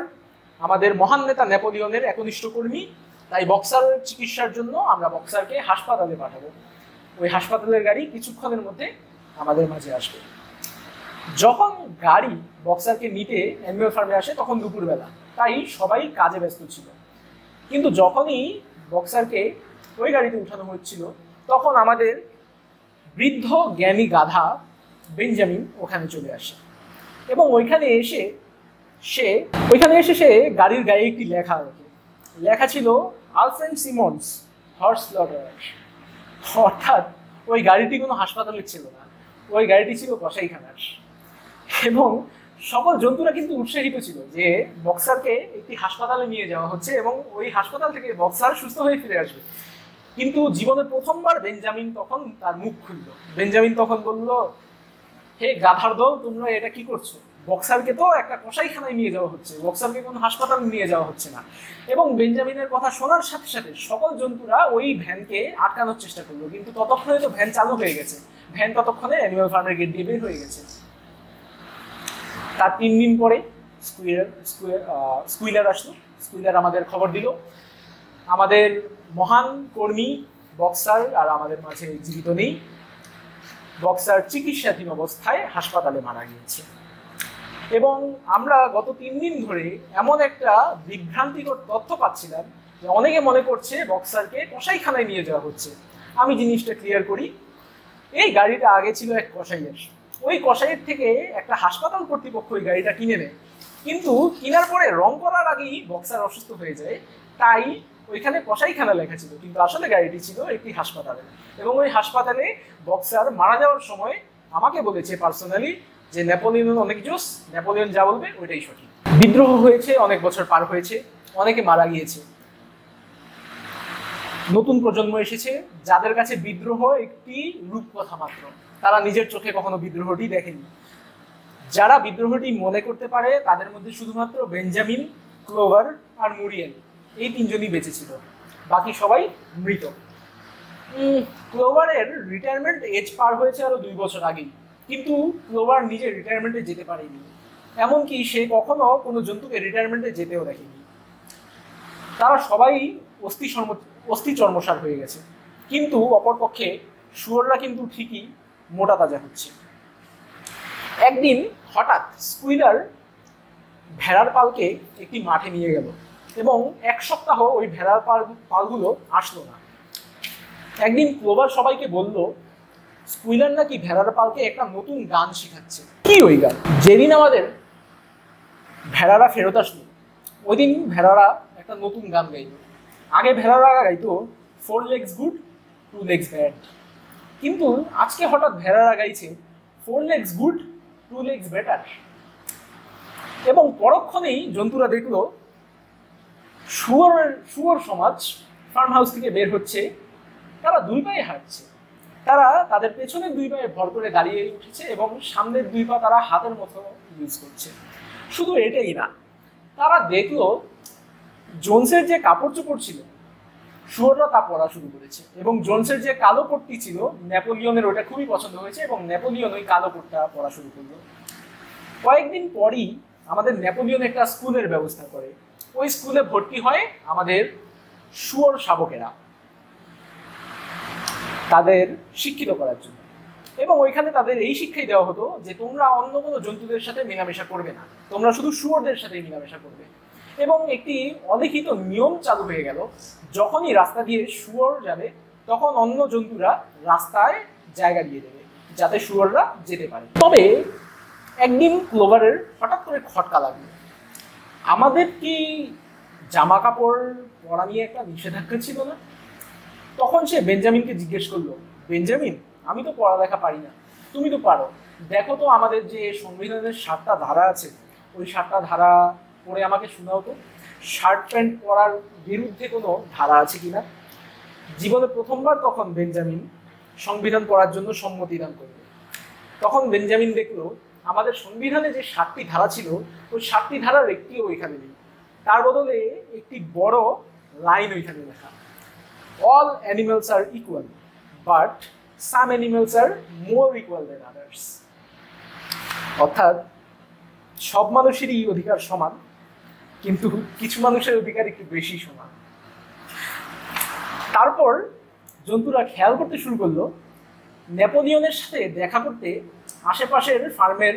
আমাদের মহান নেতা নেপোলিয়নের একনিষ্ঠ কর্মী, তাই বক্সারের চিকিৎসার জন্য আমরা বক্সারকে হাসপাতালে পাঠাবো। ওই হাসপাতালের গাড়ি কিছুক্ষণের মধ্যে আমাদের মাঝে আসবে। যখন গাড়ি বক্সারকে নিতে অ্যানিমাল ফার্মে আসে তখন দুপুরবেলা, তাই সবাই কাজে ব্যস্ত ছিল। কিন্তু যখনই বক্সারকে ওই গাড়িতে উঠানো হচ্ছিল তখন আমাদের বৃদ্ধ জ্ঞানী গাধা বেঞ্জামিন ওখানে চলে আসে এবং ওইখানে এসে সে গাড়ির গায়ে একটি লেখা ছিল আলফ্রেড সিমন্স হর্স লডার। অর্থাৎ ওই গাড়িটি কোনো হাসপাতালের ছিল না, ওই গাড়িটি ছিল কসাইখানার। এবং সকল জন্তুরা কিন্তু উৎসাহিত ছিল যে বক্সারকে একটি হাসপাতালে নিয়ে যাওয়া হচ্ছে এবং ওই হাসপাতাল থেকে বক্সার সুস্থ হয়ে ফিরে আসবে। কিন্তু জীবনের প্রথমবার বেঞ্জামিন তখন তার মুখ খুলল। বেঞ্জামিন তখন বলল, হে গাধার দল, তোমরা এটা কি করছো? বক্সারকে তো একটা কসাইখানায় নিয়ে যাওয়া হচ্ছে, বক্সারকে কোনো হাসপাতালে নিয়ে যাওয়া হচ্ছে না। এবং বেঞ্জামিনের কথা শোনার সাথে সাথে সকল জন্তুরা ওই ভ্যানকে আটকানোর চেষ্টা করলো, কিন্তু ততক্ষণে তো ভ্যান চালু হয়ে গেছে। ভ্যান ততক্ষণে অ্যানিমাল ফার্মের গেট দিয়ে বের হয়ে গেছে। তার 3 দিন পরে স্কুইলার আসলো। স্কুইলার আমাদের খবর দিল আমাদের মহান কর্মী বক্সার আর আমাদের মাঝে জীবিত নেই। বক্সার চিকিৎসাধীন অবস্থায় হাসপাতালে মারা গিয়েছে। এবং আমরা গত 3 দিন ধরে এমন একটা বিভ্রান্তিকর তথ্য পাচ্ছিলাম যে অনেকে মনে করছে বক্সারকে কসাইখানায় নিয়ে যাওয়া হচ্ছে। আমি জিনিসটা ক্লিয়ার করি। এই গাড়িটা আগে ছিল এক কসাইয়ের, ওই কসাইয়ের থেকে একটা হাসপাতাল কর্তৃপক্ষ ওই গাড়িটা কিনে নেয়, কিন্তু কেনার পরে রং করার আগেই বক্সার অসুস্থ হয়ে যায়, তাই ওইখানে কসাইখানা লেখা ছিল, কিন্তু আসলে গাড়িটি ছিল একটি হাসপাতালে। এবং ওই হাসপাতালে বক্সার মারা যাওয়ার সময় আমাকে বলেছে পার্সোনালি যে নেপোলিয়ন অনেক জোস, নেপোলিয়ন যা বলবে ওইটাই সঠিক। বিদ্রোহ হয়েছে, অনেক বছর পার হয়েছে, অনেকে মারা গিয়েছে, নতুন প্রজন্ম এসেছে যাদের কাছে বিদ্রোহ একটি রূপকথা মাত্র, তারা নিজের চোখে কখনো বিদ্রোহটি দেখেনি। যারা বিদ্রোহটি মনে করতে পারে তাদের মধ্যে শুধুমাত্র বেঞ্জামিন, ক্লোভার আর মুরিয়েল, এই তিনজনই বেঁচে ছিল, বাকি সবাই মৃত। ক্লোভারের রিটায়ারমেন্ট এজ পার হয়েছে আরো 2 বছর আগেই, কিন্তু ক্লোভার নিজে রিটায়ারমেন্টে যেতে পারেনি, এমনকি সে কখনো কোনো জন্তুকে রিটায়ারমেন্টে যেতেও দেখেনি। তারা সবাই অস্থি চর্মসার হয়ে গেছে, কিন্তু অপরপক্ষে শুয়োররা কিন্তু ঠিকই মোটা তাজা হচ্ছে। একদিন হঠাৎ স্কুইলার ভেড়ার পালকে একটি মাঠে নিয়ে গেল এবং 1 সপ্তাহ ওই ভেড়ার পালগুলো আসলো না। একদিন ক্লোভার সবাইকে বলল স্কুইলার নাকি ভেড়ার পালকে একটা নতুন গান শেখাচ্ছে। কি ওই গান? যেদিন আমাদের ভেড়ারা ফেরত আসলো ওই দিন ভেড়ারা একটা নতুন গান গাইল। আগে ভেড়ারা গাইতো 4 legs good 2 legs bad, কিন্তু আজকে হঠাৎ ভেড়ারা গাইছে 4 legs good 2 legs better। এবং পরক্ষণেই জন্তুরা দেখলো শুয়োর সমাজ ফার্ম হাউস থেকে বের হচ্ছে, তারা 2 পায়ে হাঁটছে, তারা তাদের পেছনের 2 পায়ে ভর করে দাঁড়িয়ে উঠেছে এবং সামনের 2 পা তারা হাতের মতো ইউজ করছে। শুধু এটাই না, তারা দেখলো জোনসের যে কাপড় চোপড় ছিল শুয়োররা তা পরা শুরু করেছে, এবং জোনসের যে কালো কোটটি ছিল নেপোলিয়নের ওটা খুবই পছন্দ হয়েছে এবং নেপোলিয়ন ওই কালো কোটটা পরা শুরু করলো। কয়েকদিন পরই আমাদের নেপোলিয়ন একটা স্কুলের ব্যবস্থা করে, ওই স্কুলে ভর্তি হয় আমাদের শুয়োর শাবকেরা তাদের শিক্ষিত করার জন্য, এবং ওইখানে তাদের এই শিক্ষাই দেওয়া হতো যে তোমরা অন্য কোনো জন্তুদের সাথে মেলামেশা করবে না, তোমরা শুধু শুয়োরদের সাথে মেলামেশা করবে। এবং একটি অলিখিত নিয়ম চালু হয়ে গেল, যখনই রাস্তা দিয়ে শুয়োর যাবে তখন অন্য জন্তুরা রাস্তায় জায়গা দিয়ে দেবে যাতে শুয়োররা যেতে পারে। তবে একদিন ক্লোভারের হঠাৎ করে খটকা লাগলো, আমাদের কি জামা কাপড় পরা নিয়ে একটা নিষেধাজ্ঞা ছিল না? তখন সে বেঞ্জামিনকে জিজ্ঞেস করলো, বেঞ্জামিন আমি তো পড়ালেখা পারি না, তুমি তো পারো, দেখো তো আমাদের যে সংবিধানের 7টা ধারা আছে ওই 7টা ধারা পড়ে আমাকে শোনাও তো, শার্ট প্যান্ট পরার বিরুদ্ধে কোনো ধারা আছে কিনা। জীবনে প্রথমবার তখন বেঞ্জামিন সংবিধান পড়ার জন্য সম্মতি দান করলো। তখন বেঞ্জামিন দেখলো আমাদের সংবিধানে যে 7টি ধারা ছিল ওই 7টি ধারার একটিও ওইখানে নেই, তার বদলে একটি বড় লাইন ওইখানে লেখা, all animals are equal but some animals are more equal than others। অর্থাৎ সব মানুষেরই অধিকার সমান, কিন্তু কিছু মানুষের অধিকার একটু বেশি সমান। তারপর জন্তুরা খেয়াল করতে শুরু করলো নেপোলিয়নের সাথে দেখা করতে আশেপাশের ফার্মের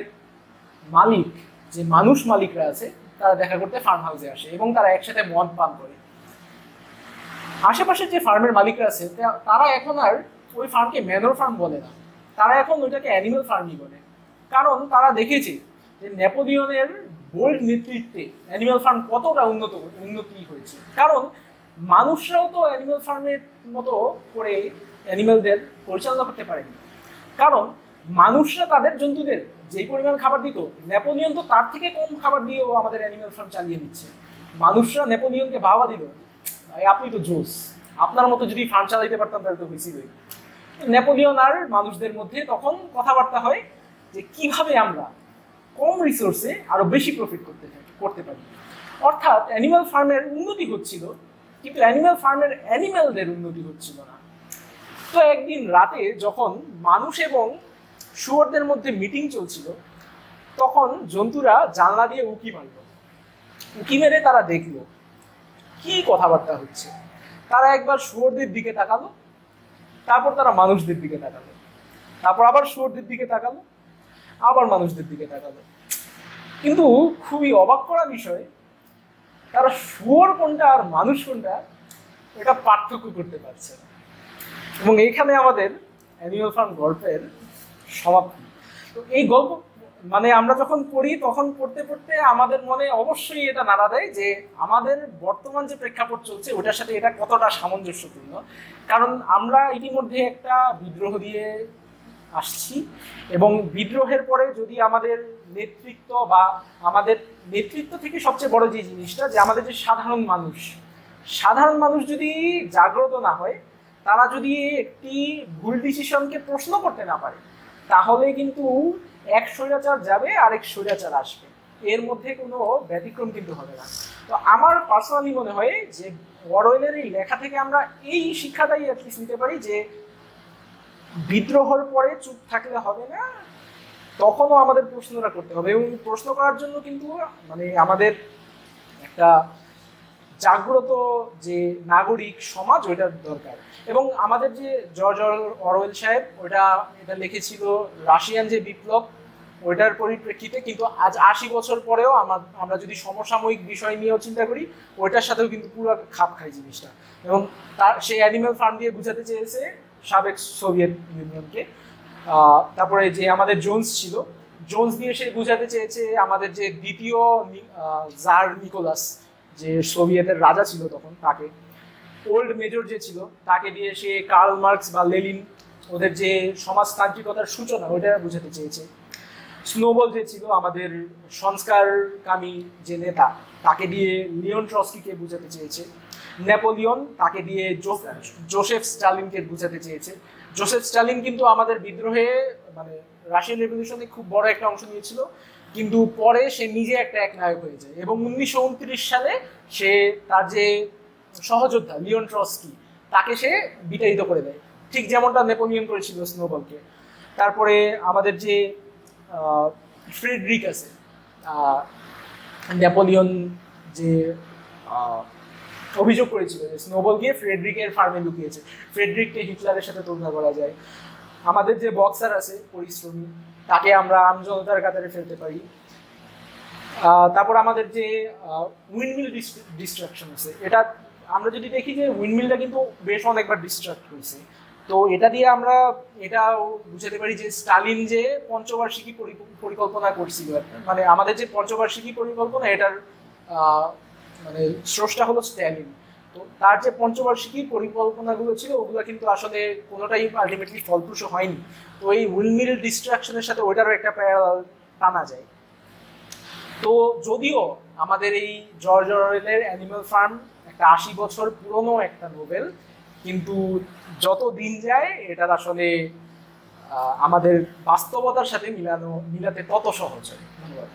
মালিক, যে মানুষ মালিকরা আছে তারা দেখা করতে ফার্ম হাউসে আসে এবং তারা একসাথে মদ পান করে। আশেপাশের যে ফার্মের মালিকরা আছে তারা এখন আর ওই ফার্মকে ম্যানর ফার্ম বলে না, তারা এখন ওইটাকে অ্যানিমেল ফার্মই বলে, কারণ তারা দেখেছে যে নেপোলিয়নের বোল্ড নেতৃত্বে অ্যানিমেল ফার্ম কতটা উন্নতি হয়েছে। কারণ মানুষরাও তো অ্যানিমেল ফার্মের মতো করে অ্যানিমেলদের পরিচালনা করতে পারেনি, কারণ মানুষরা তাদের জন্তুদের যেই পরিমাণ খাবার দিত নেপোলিয়ন তো তার থেকে কম খাবার দিয়েও আমাদের অ্যানিমেল ফার্ম চালিয়ে নিচ্ছে। মানুষরা নেপোলিয়নকে বাহবা দিল, আপনি তো জোস, আপনার মতো যদি ফার্ম চালাইতে পারতাম তাহলে তো বেশি হই। নেপোলিয়ন আর মানুষদের মধ্যে তখন কথাবার্তা হয় যে কিভাবে আমরা কম রিসোর্সে আরো বেশি প্রফিট করতে পারি। অর্থাৎ অ্যানিমাল ফার্মের উন্নতি হচ্ছিল, কিন্তু অ্যানিমাল ফার্মের অ্যানিমালদের উন্নতি হচ্ছিল না। তো একদিন রাতে যখন মানুষ এবং শুয়োরদের মধ্যে মিটিং চলছিল তখন জন্তুরা জানলা দিয়ে উঁকি মারল। উঁকি মেরে তারা দেখলো কি কথাবার্তা হচ্ছে। তারা একবার শুয়োরদের দিকে তাকালো, তারপর তারা মানুষদের দিকে তাকালো, তারপর আবার শুয়োরদের দিকে তাকালো, আবার মানুষদের দিকে তাকালো। কিন্তু খুবই অবাক করা বিষয়, তারা শুয়োর কোনটা আর মানুষ কোনটা এটা পার্থক্য করতে পারছে না। এবং এইখানে আমাদের অ্যানিমাল ফার্ম গল্পের সমাপ্তি। তো এই গল্প মানে আমরা যখন পড়ি তখন পড়তে পড়তে আমাদের মনে অবশ্যই এটা নাড়া দেয় যে আমাদের বর্তমান যে প্রেক্ষাপট চলছে ওটার সাথে এটা কতটা সামঞ্জস্যপূর্ণ। কারণ আমরা ইতিমধ্যে একটা বিদ্রোহ দিয়ে আসছি। এবং বিদ্রোহের পরে যদি আমাদের নেতৃত্ব বা আমাদের নেতৃত্ব থেকে সবচেয়ে বড় যে জিনিসটা, যে আমাদের যে সাধারণ মানুষ যদি জাগ্রত না হয়, তারা যদি একটি ভুল ডিসিশনকে প্রশ্ন করতে না পারে, তাহলে কিন্তু এক স্বৈরাচার যাবে আরেক স্বৈরাচার আসবে, এর মধ্যে কোনো ব্যতিক্রম কিন্তু হবে না। তো আমার পার্সোনালি মনে হয় যে অরওয়েলের এই লেখা থেকে আমরা এই শিক্ষাটাই অ্যাটলিস্ট নিতে পারি যে বিদ্রোহের পরে চুপ থাকলে হবে না, তখনও আমাদের প্রশ্নটা করতে হবে। এবং প্রশ্ন করার জন্য কিন্তু মানে আমাদের একটা জাগ্রত যে নাগরিক সমাজ, ওইটার দরকার। এবং আমাদের যে জর্জ অরওয়েল সাহেব এটা লিখেছিল রাশিয়ান যে বিপ্লব, ওইটার পরিপ্রেক্ষিতে, কিন্তু আজ ৮০ বছর পরেও আমরা যদি সমসাময়িক বিষয় নিয়েও চিন্তা করি, ওইটার সাথেও কিন্তু পুরো খাপ খায় জিনিসটা। এবং সে অ্যানিম্যাল ফার্ম দিয়ে বুঝাতে চেয়েছে সাবেক সোভিয়েত ইউনিয়নকে। তারপরে যে আমাদের জোন্স দিয়ে সে বুঝাতে চেয়েছে আমাদের যে দ্বিতীয় জার নিকোলাস, যে সোভিয়েতের রাজা ছিল তখন, তাকে। ওল্ড মেজর যে ছিল, তাকে দিয়ে সে কার্ল মার্কস বা লেনিন, ওদের যে সমাজতান্ত্রিকতার সূচনা, ওইটা বুঝাতে চেয়েছে। স্নোবল যে ছিল আমাদের সংস্কারকামী যে নেতা, তাকে দিয়ে লিওন ট্রস্কিকে বুঝাতে চেয়েছে। নেপোলিয়ন, তাকে দিয়ে জোসেফ স্টালিনকে বুঝাতে চেয়েছে। জোসেফ স্টালিন কিন্তু আমাদের বিদ্রোহে মানে রাশিয়ান রেভলিউশনে খুব বড় একটা অংশ নিয়েছিল, কিন্তু পরে সে নিজে একটা একনায়ক হয়ে যায় এবং 1929 সালে সে তার যে সহযোদ্ধা লিওন ট্রস্কি, তাকে সে বিতাড়িত করে দেয়, ঠিক যেমনটা নেপোলিয়ন করেছিল স্নোবলকে। তারপরে আমাদের যে ফ্রেডরিক আছে, নেপোলিয়ন যে অভিযোগ করেছিল যে স্নোবল গিয়ে ফ্রেডরিকের ফার্মে লুকিয়েছে, ফ্রেডরিককে হিটলারের সাথে তুলনা করা যায়। আমাদের যে বক্সার আছে পরিশ্রমী, তাকে আমরা আমজনতার কাতারে ফেলতে পারি। তারপর আমাদের যে উইন্ডমিল ডিস্ট্রাকশন আছে, এটা আমরা যদি দেখি যে উইন্ডমিলটা কিন্তু বেশ অনেকবার ডিস্ট্রাক্ট হয়েছে, তো এটা দিয়ে আমরা এটাও বুঝাতে পারি যে স্টালিন যে পঞ্চবার্ষিকী পরিকল্পনা করছিল, মানে আমাদের যে পঞ্চবার্ষিকী পরিকল্পনা, এটার মানে স্রষ্টা হলো স্ট্যালিন। তো তার যে পঞ্চবার্ষিকী পরিকল্পনাগুলো ছিল, ওগুলো কিন্তু আসলে কোনোটাই আলটিমেটলি ফলপ্রসূ হয়নি। তো এই উইন্ডমিল ডিস্ট্রাকশনের সাথে ওইটারও একটা প্যারালাল টানা যায়। তো যদিও আমাদের এই জর্জ অরওয়েলের অ্যানিম্যাল ফার্ম একটা ৮০ বছর পুরনো একটা নোবেল, কিন্তু যত দিন যায় এটার আসলে আমাদের বাস্তবতার সাথে মিলাতে তত সহজ হয়। ধন্যবাদ।